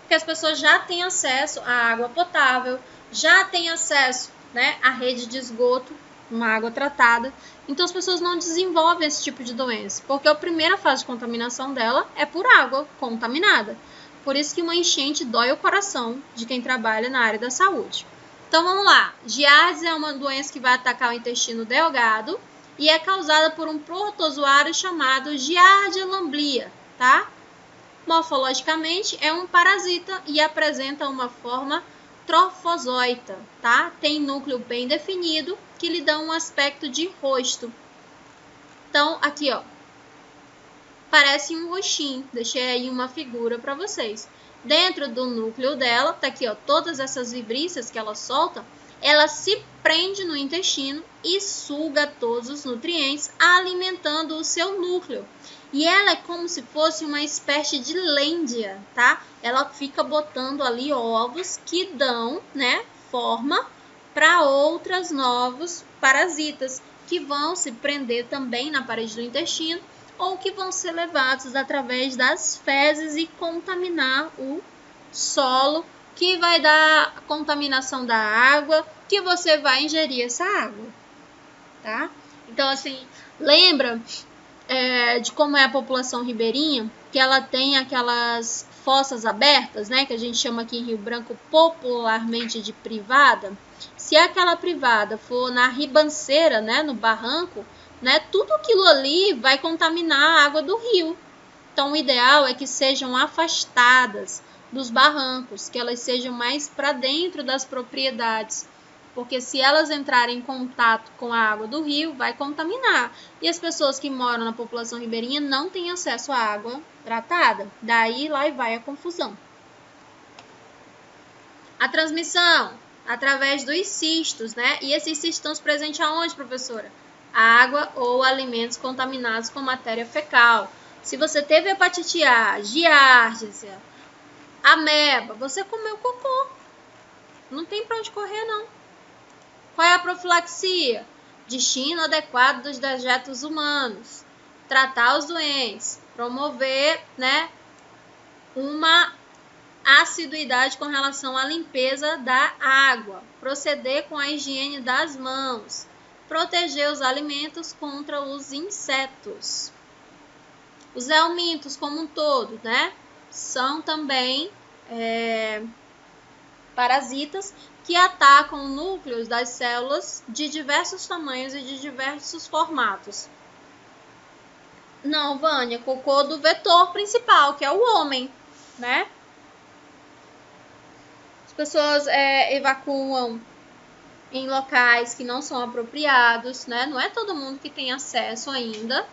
Porque as pessoas já têm acesso à água potável, já têm acesso, né, à rede de esgoto, uma água tratada. Então as pessoas não desenvolvem esse tipo de doença, porque a primeira fase de contaminação dela é por água contaminada. Por isso que uma enchente dói o coração de quem trabalha na área da saúde. Então vamos lá, giardíase é uma doença que vai atacar o intestino delgado e é causada por um protozoário chamado Giardia lamblia, tá? Morfologicamente é um parasita e apresenta uma forma trofozoita, tá? Tem núcleo bem definido que lhe dá um aspecto de rosto. Então aqui, ó, parece um roxinho, deixei aí uma figura para vocês. Dentro do núcleo dela, tá aqui, ó, todas essas vibrícias que ela solta, ela se prende no intestino e suga todos os nutrientes, alimentando o seu núcleo. E ela é como se fosse uma espécie de lêndia, tá? Ela fica botando ali ovos que dão, né, forma para outros novos parasitas que vão se prender também na parede do intestino ou que vão ser levados através das fezes e contaminar o solo, que vai dar contaminação da água, que você vai ingerir essa água, tá? Então, assim, lembra de como é a população ribeirinha, que ela tem aquelas fossas abertas, né, que a gente chama aqui em Rio Branco popularmente de privada. Se aquela privada for na ribanceira, né, no barranco, né, tudo aquilo ali vai contaminar a água do rio. Então, o ideal é que sejam afastadas dos barrancos, que elas sejam mais para dentro das propriedades, porque se elas entrarem em contato com a água do rio, vai contaminar. E as pessoas que moram na população ribeirinha não têm acesso à água tratada. Daí lá vai a confusão. A transmissão. através dos cistos, né? E esses cistos estão presentes aonde, professora? Água ou alimentos contaminados com matéria fecal. Se você teve hepatite A, giardia, ameba, você comeu cocô. Não tem para onde correr, não. Qual é a profilaxia? Destino adequado dos dejetos humanos. Tratar os doentes. Promover, né, uma assiduidade com relação à limpeza da água. Proceder com a higiene das mãos. Proteger os alimentos contra os insetos. Os helmintos como um todo, né, são também parasitas que atacam núcleos das células de diversos tamanhos e de diversos formatos. Não, Vânia, cocô do vetor principal, que é o homem, né? As pessoas evacuam em locais que não são apropriados, né? Não é todo mundo que tem acesso ainda.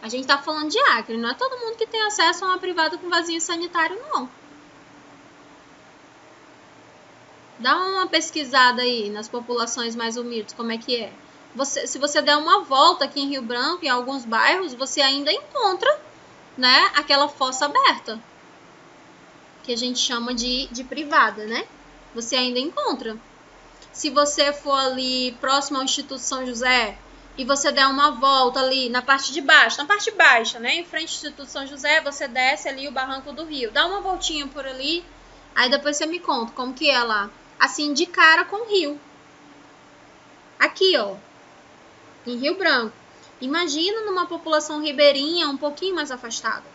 A gente tá falando de Acre, não é todo mundo que tem acesso a uma privada com vasinho sanitário, não. Dá uma pesquisada aí nas populações mais humildes, como é que é. Se você der uma volta aqui em Rio Branco, em alguns bairros, você ainda encontra, né, aquela fossa aberta, que a gente chama de privada, né? Você ainda encontra. Se você for ali próximo ao Instituto São José e você der uma volta ali na parte de baixo, né, em frente ao Instituto São José, você desce ali o Barranco do Rio. Dá uma voltinha por ali, aí depois você me conta como que é lá. Assim, de cara com o rio. Aqui, ó, em Rio Branco. Imagina numa população ribeirinha um pouquinho mais afastada,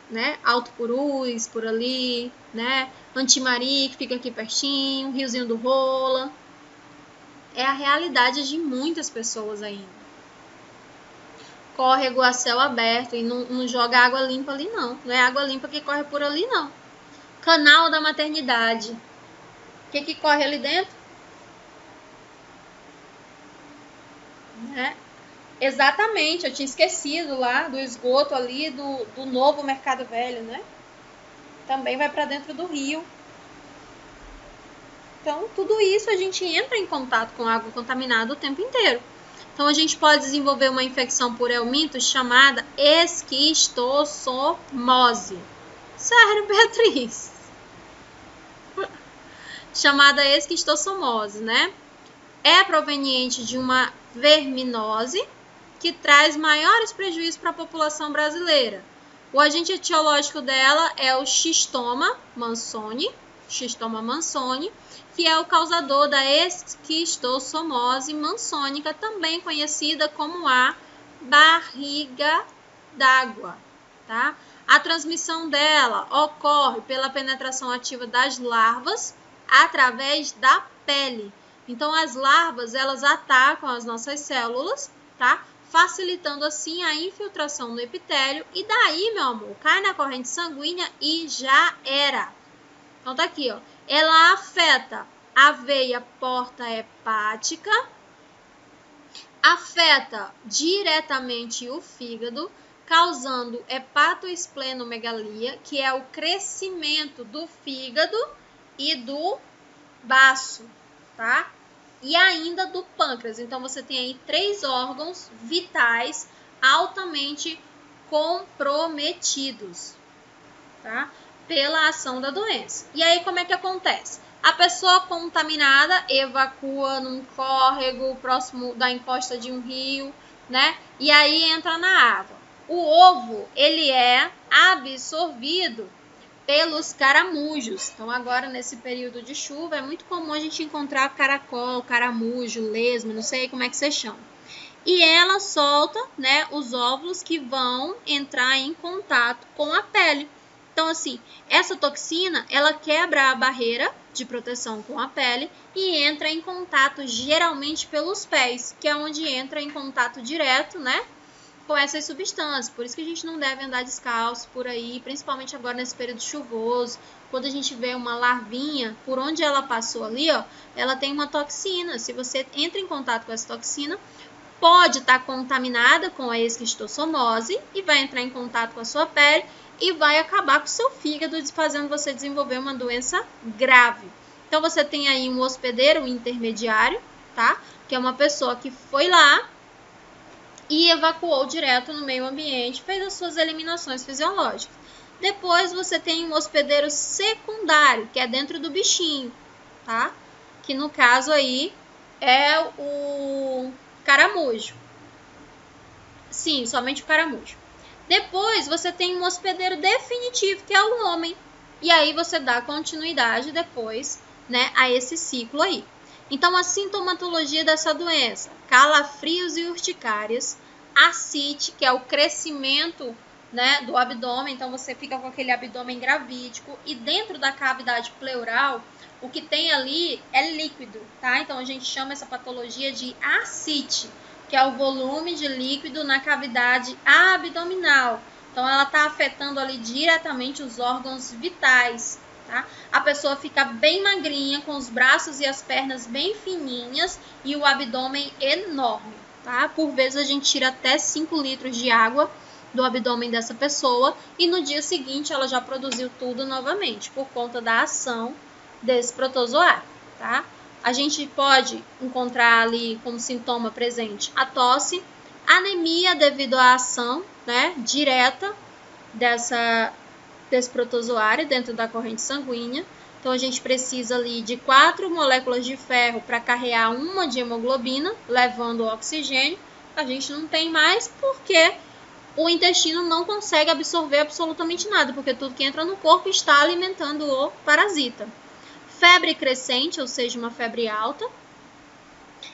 né? Alto Purus, por ali, né? Antimari, que fica aqui pertinho, Riozinho do Rola. É a realidade de muitas pessoas ainda. Córrego a céu aberto e não joga água limpa ali, não. Não é água limpa que corre por ali, não. Canal da maternidade. O que corre ali dentro? Exatamente, eu tinha esquecido lá do esgoto ali do novo Mercado Velho, né? Também vai para dentro do rio. Então, tudo isso a gente entra em contato com água contaminada o tempo inteiro. Então, a gente pode desenvolver uma infecção por helmintos chamada esquistossomose. Sério, Beatriz? Chamada esquistossomose, né? É proveniente de uma verminose que traz maiores prejuízos para a população brasileira. O agente etiológico dela é o Xistoma mansoni, que é o causador da esquistossomose mansônica, também conhecida como a barriga d'água, tá? A transmissão dela ocorre pela penetração ativa das larvas através da pele. Então, as larvas, elas atacam as nossas células, tá? Facilitando assim a infiltração no epitélio e daí, meu amor, cai na corrente sanguínea e já era. Então, tá aqui, ó. Ela afeta a veia porta hepática, afeta diretamente o fígado, causando hepatoesplenomegalia, que é o crescimento do fígado e do baço, tá? E ainda do pâncreas. Então, você tem aí 3 órgãos vitais altamente comprometidos, tá? Pela ação da doença. E aí, como é que acontece? A pessoa contaminada evacua num córrego próximo da encosta de um rio, né? E aí entra na água. O ovo, ele é absorvido pelos caramujos. Então, agora, nesse período de chuva, é muito comum a gente encontrar caracol, caramujo, lesma, não sei como é que você chama. E ela solta, né, os óvulos que vão entrar em contato com a pele. Então, assim, essa toxina, ela quebra a barreira de proteção com a pele e entra em contato geralmente pelos pés, que é onde entra em contato direto, né, com essas substâncias. Por isso que a gente não deve andar descalço por aí, principalmente agora nesse período chuvoso. Quando a gente vê uma larvinha, por onde ela passou ali, ó, ela tem uma toxina. Se você entra em contato com essa toxina, pode estar contaminada com a esquistossomose e vai entrar em contato com a sua pele e vai acabar com o seu fígado, fazendo você desenvolver uma doença grave. Então, você tem aí um hospedeiro intermediário, tá? Que é uma pessoa que foi lá e evacuou direto no meio ambiente, fez as suas eliminações fisiológicas. Depois, você tem um hospedeiro secundário, que é dentro do bichinho, tá? Que no caso aí é o caramujo. Sim, somente o caramujo. Depois, você tem um hospedeiro definitivo, que é o homem. E aí, você dá continuidade depois, né, a esse ciclo aí. Então, a sintomatologia dessa doença: calafrios e urticárias, ascite, que é o crescimento, né, do abdômen. Então, você fica com aquele abdômen gravídico. E dentro da cavidade pleural, o que tem ali é líquido, tá? Então, a gente chama essa patologia de ascite, que é o volume de líquido na cavidade abdominal. Então, ela está afetando ali diretamente os órgãos vitais, tá? A pessoa fica bem magrinha, com os braços e as pernas bem fininhas e o abdômen enorme, tá? Por vezes, a gente tira até 5 litros de água do abdômen dessa pessoa e no dia seguinte ela já produziu tudo novamente, por conta da ação desse protozoário, tá? A gente pode encontrar ali como sintoma presente a tosse, anemia devido à ação, né, direta desse protozoário dentro da corrente sanguínea. Então, a gente precisa ali de 4 moléculas de ferro para carregar uma de hemoglobina, levando o oxigênio. A gente não tem mais porque o intestino não consegue absorver absolutamente nada, porque tudo que entra no corpo está alimentando o parasita. Febre crescente, ou seja, uma febre alta.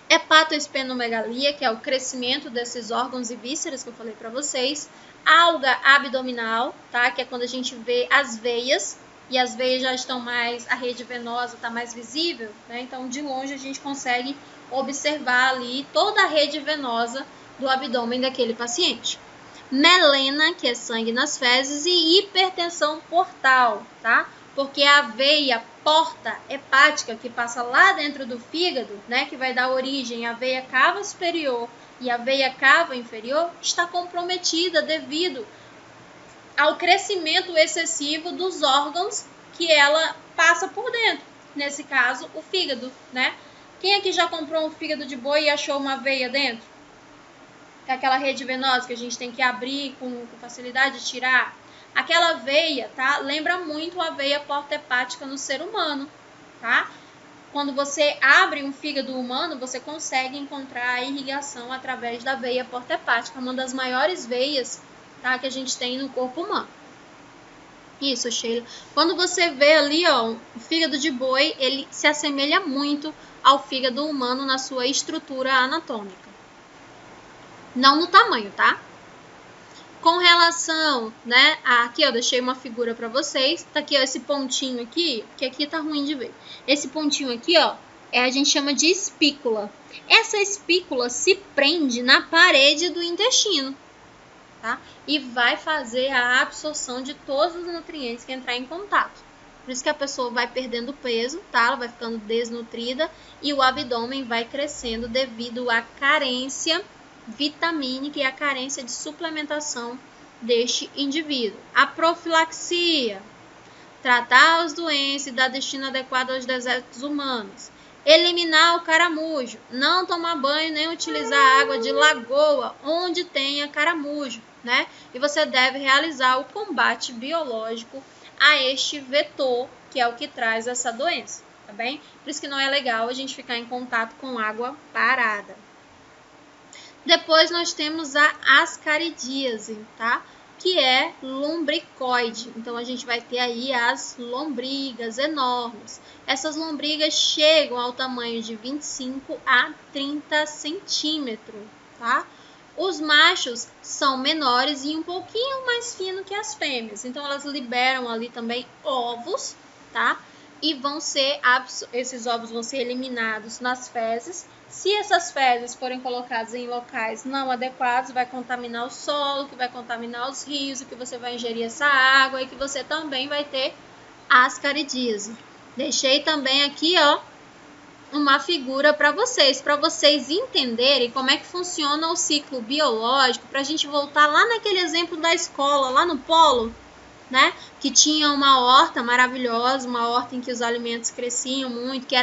Hepatoesplenomegalia, que é o crescimento desses órgãos e vísceras que eu falei para vocês. Alga abdominal, tá? Que é quando a gente vê as veias, e as veias já estão mais, a rede venosa está mais visível, né? Então, de longe, a gente consegue observar ali toda a rede venosa do abdômen daquele paciente. Melena, que é sangue nas fezes, e hipertensão portal, tá? Porque a veia porta hepática, que passa lá dentro do fígado, né, que vai dar origem à veia cava superior e à veia cava inferior, está comprometida devido ao crescimento excessivo dos órgãos que ela passa por dentro. Nesse caso, o fígado, né? Quem aqui já comprou um fígado de boi e achou uma veia dentro? Que é aquela rede venosa que a gente tem que abrir com facilidade e tirar. Aquela veia, tá? Lembra muito a veia porta-hepática no ser humano, tá? Quando você abre um fígado humano, você consegue encontrar a irrigação através da veia porta-hepática, uma das maiores veias, tá, que a gente tem no corpo humano. Isso, Sheila. Quando você vê ali, ó, o fígado de boi, ele se assemelha muito ao fígado humano na sua estrutura anatômica. Não no tamanho, tá? Com relação, né, aqui eu deixei uma figura para vocês, tá aqui ó, esse pontinho aqui, que aqui tá ruim de ver. Esse pontinho aqui, ó, a gente chama de espícula. Essa espícula se prende na parede do intestino, tá? E vai fazer a absorção de todos os nutrientes que entrar em contato. Por isso que a pessoa vai perdendo peso, tá? Ela vai ficando desnutrida e o abdômen vai crescendo devido à carência vitamínica e a carência de suplementação deste indivíduo. A profilaxia, tratar as doenças e dar destino adequado aos desertos humanos. Eliminar o caramujo, não tomar banho nem utilizar água de lagoa onde tenha caramujo, né? E você deve realizar o combate biológico a este vetor, que é o que traz essa doença, tá bem? Por isso que não é legal a gente ficar em contato com água parada. Depois nós temos a ascaridíase, tá? Que é lombricoide. Então, a gente vai ter aí as lombrigas enormes. Essas lombrigas chegam ao tamanho de 25 a 30 centímetros, tá? Os machos são menores e um pouquinho mais finos que as fêmeas. Então, elas liberam ali também ovos, tá? E esses ovos vão ser eliminados nas fezes. Se essas fezes forem colocadas em locais não adequados, vai contaminar o solo, que vai contaminar os rios, que você vai ingerir essa água e que você também vai ter ascaridíase. Deixei também aqui, ó, uma figura para vocês entenderem como é que funciona o ciclo biológico, para a gente voltar lá naquele exemplo da escola, lá no polo, né? Que tinha uma horta maravilhosa, uma horta em que os alimentos cresciam muito, que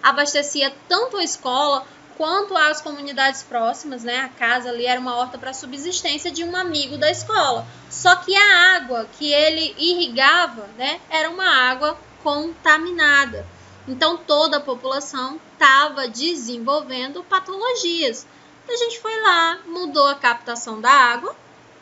abastecia tanto a escola quanto as comunidades próximas, né? A casa ali era uma horta para subsistência de um amigo da escola. Só que a água que ele irrigava, né, era uma água contaminada. Então toda a população estava desenvolvendo patologias. Então, a gente foi lá, mudou a captação da água,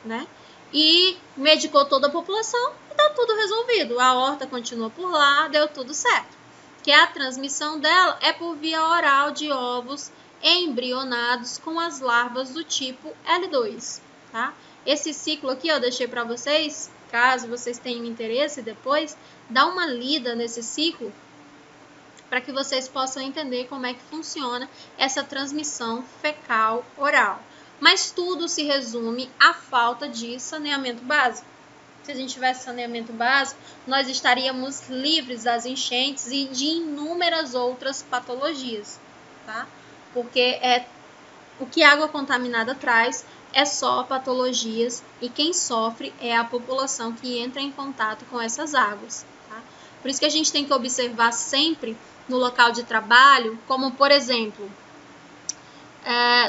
né? E medicou toda a população e tá tudo resolvido. A horta continua por lá, deu tudo certo. Que a transmissão dela é por via oral de ovos embrionados com as larvas do tipo L2, tá? Esse ciclo aqui eu deixei para vocês, caso vocês tenham interesse depois, dá uma lida nesse ciclo para que vocês possam entender como é que funciona essa transmissão fecal oral. Mas tudo se resume à falta de saneamento básico. Se a gente tivesse saneamento básico, nós estaríamos livres das enchentes e de inúmeras outras patologias, tá? Porque o que a água contaminada traz é só patologias e quem sofre é a população que entra em contato com essas águas, tá? Por isso que a gente tem que observar sempre no local de trabalho, como por exemplo,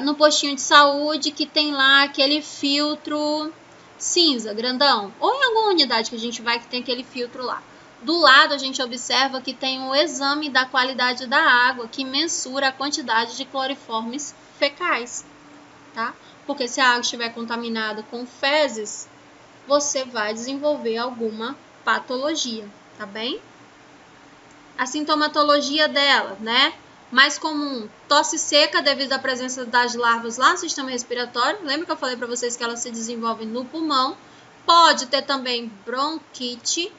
no postinho de saúde que tem lá aquele filtro cinza, grandão, ou em alguma unidade que a gente vai que tem aquele filtro lá. Do lado a gente observa que tem um exame da qualidade da água que mensura a quantidade de cloriformes fecais, tá? Porque se a água estiver contaminada com fezes, você vai desenvolver alguma patologia, tá bem? A sintomatologia dela, né? Mais comum, tosse seca devido à presença das larvas lá no sistema respiratório. Lembra que eu falei para vocês que elas se desenvolvem no pulmão? Pode ter também bronquite,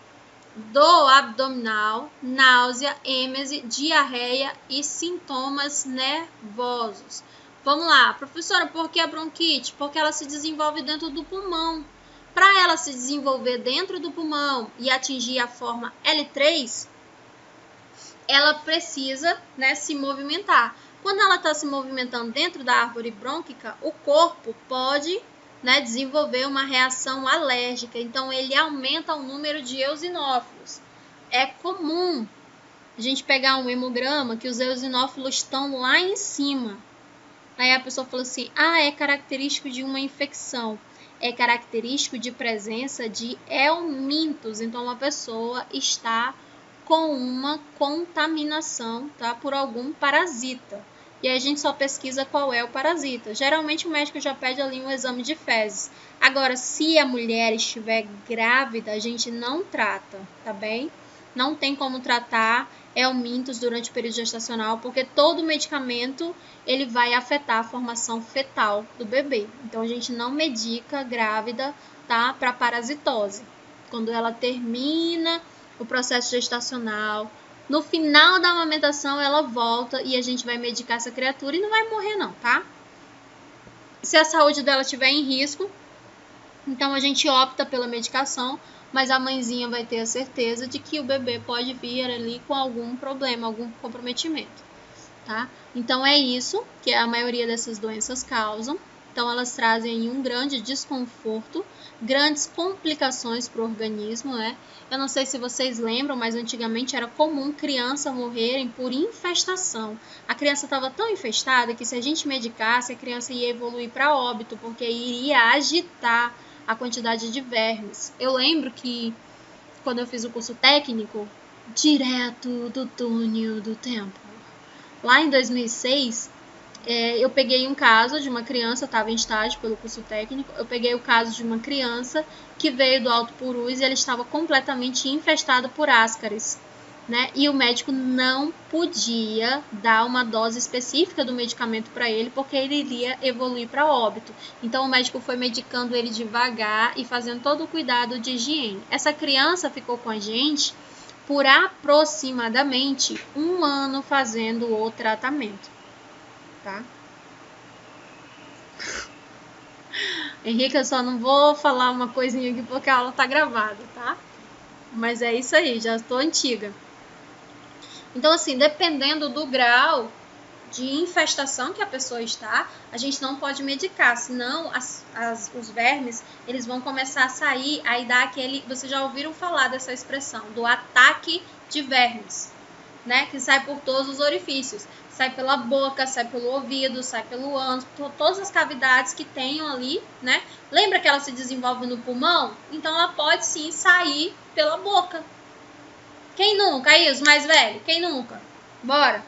dor abdominal, náusea, êmese, diarreia e sintomas nervosos. Vamos lá, professora, por que a bronquite? Porque ela se desenvolve dentro do pulmão. Para ela se desenvolver dentro do pulmão e atingir a forma L3, ela precisa, né, se movimentar. Quando ela está se movimentando dentro da árvore brônquica, o corpo pode, né, desenvolver uma reação alérgica. Então, ele aumenta o número de eosinófilos. É comum a gente pegar um hemograma que os eosinófilos estão lá em cima. Aí a pessoa fala assim, é característico de uma infecção. É característico de presença de helmintos. Então, uma pessoa está com uma contaminação, tá, por algum parasita. E aí a gente só pesquisa qual é o parasita. Geralmente o médico já pede ali um exame de fezes. Agora, se a mulher estiver grávida, a gente não trata, tá bem? Não tem como tratar helmintos durante o período gestacional, porque todo medicamento ele vai afetar a formação fetal do bebê. Então a gente não medica grávida, tá, para parasitose. Quando ela termina o processo gestacional, no final da amamentação ela volta e a gente vai medicar essa criatura e não vai morrer não, tá? Se a saúde dela estiver em risco, então a gente opta pela medicação, mas a mãezinha vai ter a certeza de que o bebê pode vir ali com algum problema, algum comprometimento, tá? Então é isso que a maioria dessas doenças causam. Então elas trazem um grande desconforto, grandes complicações para o organismo, né? Eu não sei se vocês lembram, mas antigamente era comum crianças morrerem por infestação. A criança estava tão infestada que se a gente medicasse, a criança ia evoluir para óbito, porque iria agitar a quantidade de vermes. Eu lembro que quando eu fiz o curso técnico, direto do túnel do tempo, lá em 2006, eu peguei um caso de uma criança, estava em estágio pelo curso técnico, eu peguei o caso de uma criança que veio do Alto Purus e ele estava completamente infestado por ascaris, né? E o médico não podia dar uma dose específica do medicamento para ele, porque ele iria evoluir para óbito. Então o médico foi medicando ele devagar e fazendo todo o cuidado de higiene. Essa criança ficou com a gente por aproximadamente 1 ano fazendo o tratamento. Tá? Henrique, eu só não vou falar uma coisinha aqui porque a aula tá gravada, tá? Mas é isso aí, já estou antiga. Então, assim, dependendo do grau de infestação que a pessoa está, a gente não pode medicar, senão os vermes, eles vão começar a sair, aí dá aquele, vocês já ouviram falar dessa expressão, do ataque de vermes, né, que sai por todos os orifícios, sai pela boca, sai pelo ouvido, sai pelo ânus, todas as cavidades que tenham ali, né, lembra que ela se desenvolve no pulmão? Então ela pode sim sair pela boca. Quem nunca? Aí, os mais velhos, quem nunca? Bora!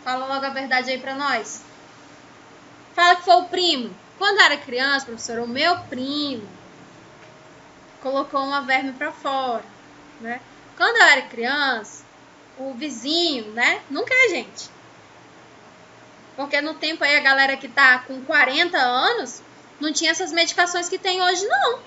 Fala logo a verdade aí pra nós. Fala que foi o primo. Quando eu era criança, professor, o meu primo colocou uma verme pra fora, né? Quando eu era criança, o vizinho, né? Nunca é a gente. Porque no tempo aí a galera que tá com 40 anos não tinha essas medicações que tem hoje, não.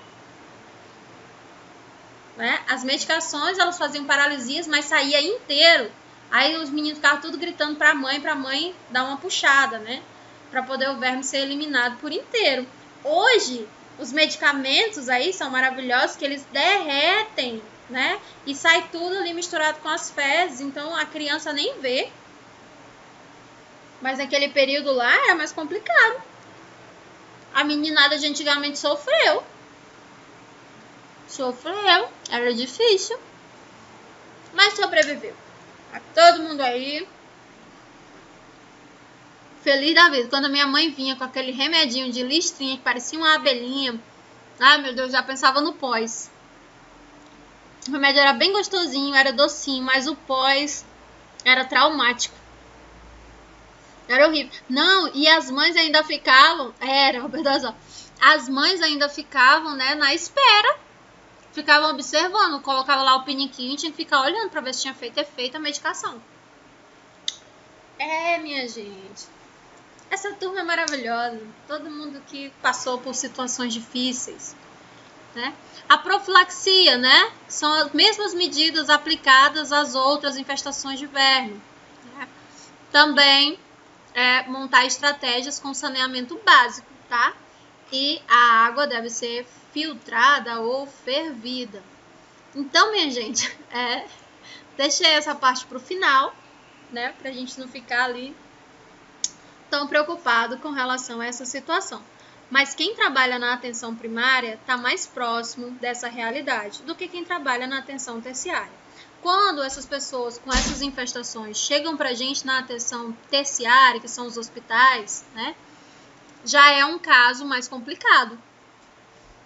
Né? As medicações, elas faziam paralisias, mas saía inteiro. Aí os meninos ficavam tudo gritando pra mãe dar uma puxada, né? Pra poder o verme ser eliminado por inteiro. Hoje, os medicamentos aí são maravilhosos, que eles derretem, né? E sai tudo ali misturado com as fezes, então a criança nem vê. Mas naquele período lá era mais complicado. A meninada de antigamente sofreu. Era difícil. Mas sobreviveu. Todo mundo aí feliz da vida. Quando a minha mãe vinha com aquele remedinho de listrinha que parecia uma abelhinha, ai meu Deus, já pensava no pós. O remédio era bem gostosinho, era docinho, mas o pós era traumático. Era horrível. Não, e as mães ainda ficavam, as mães ainda ficavam, né, na espera. Ficavam observando, colocava lá o piniquinho e tinha que ficar olhando para ver se tinha feito efeito a medicação. Minha gente. Essa turma é maravilhosa. Todo mundo que passou por situações difíceis, né? A profilaxia, né? São as mesmas medidas aplicadas às outras infestações de verme. Né? Também montar estratégias com saneamento básico, tá? E a água deve ser filtrada ou fervida. Então, minha gente, deixei essa parte para o final, né? Pra gente não ficar ali tão preocupado com relação a essa situação. Mas quem trabalha na atenção primária está mais próximo dessa realidade do que quem trabalha na atenção terciária. Quando essas pessoas com essas infestações chegam para a gente na atenção terciária, que são os hospitais, né? Já é um caso mais complicado.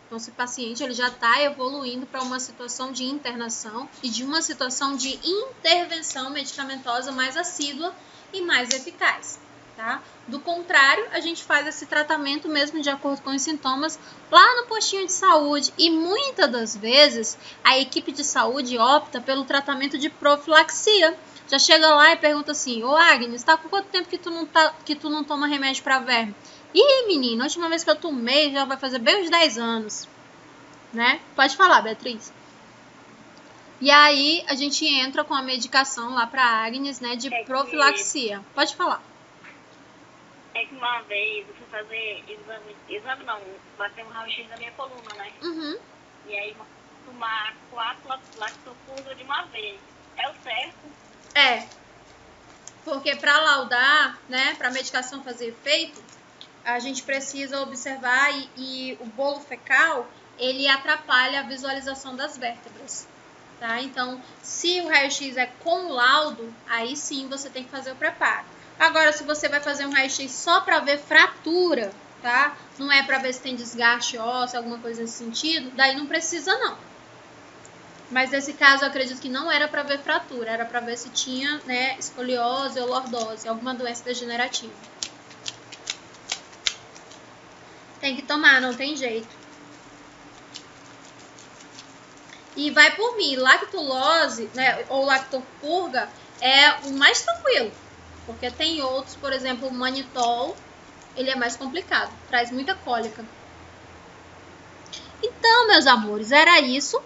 Então, esse paciente ele já está evoluindo para uma situação de internação e de uma situação de intervenção medicamentosa mais assídua e mais eficaz. Tá? Do contrário, a gente faz esse tratamento mesmo de acordo com os sintomas lá no postinho de saúde e muitas das vezes a equipe de saúde opta pelo tratamento de profilaxia. Já chega lá e pergunta assim: ô Agnes, tá com quanto tempo que tu não toma remédio para verme? Ih, menina, a última vez que eu tomei já vai fazer bem uns 10 anos, né? Pode falar, Beatriz. E aí a gente entra com a medicação lá para Agnes, né, de profilaxia. Pode falar. É que uma vez eu fui fazer exame não, bater um raio-x na minha coluna, né? Uhum. E aí tomar 4 lactopurga de uma vez. É o certo? Porque para laudar, né, para a medicação fazer efeito, a gente precisa observar e o bolo fecal, ele atrapalha a visualização das vértebras, tá? Então, se o raio-x é com laudo, aí sim você tem que fazer o preparo. Agora, se você vai fazer um raio-x só para ver fratura, tá? Não é para ver se tem desgaste ósseo, alguma coisa nesse sentido, daí não precisa não. Mas nesse caso eu acredito que não era para ver fratura, era para ver se tinha, né, escoliose ou lordose, alguma doença degenerativa. Tem que tomar, não tem jeito. E vai por mim, lactulose, né, ou lactopurga é o mais tranquilo. Porque tem outros, por exemplo, o manitol, ele é mais complicado, traz muita cólica. Então, meus amores, era isso.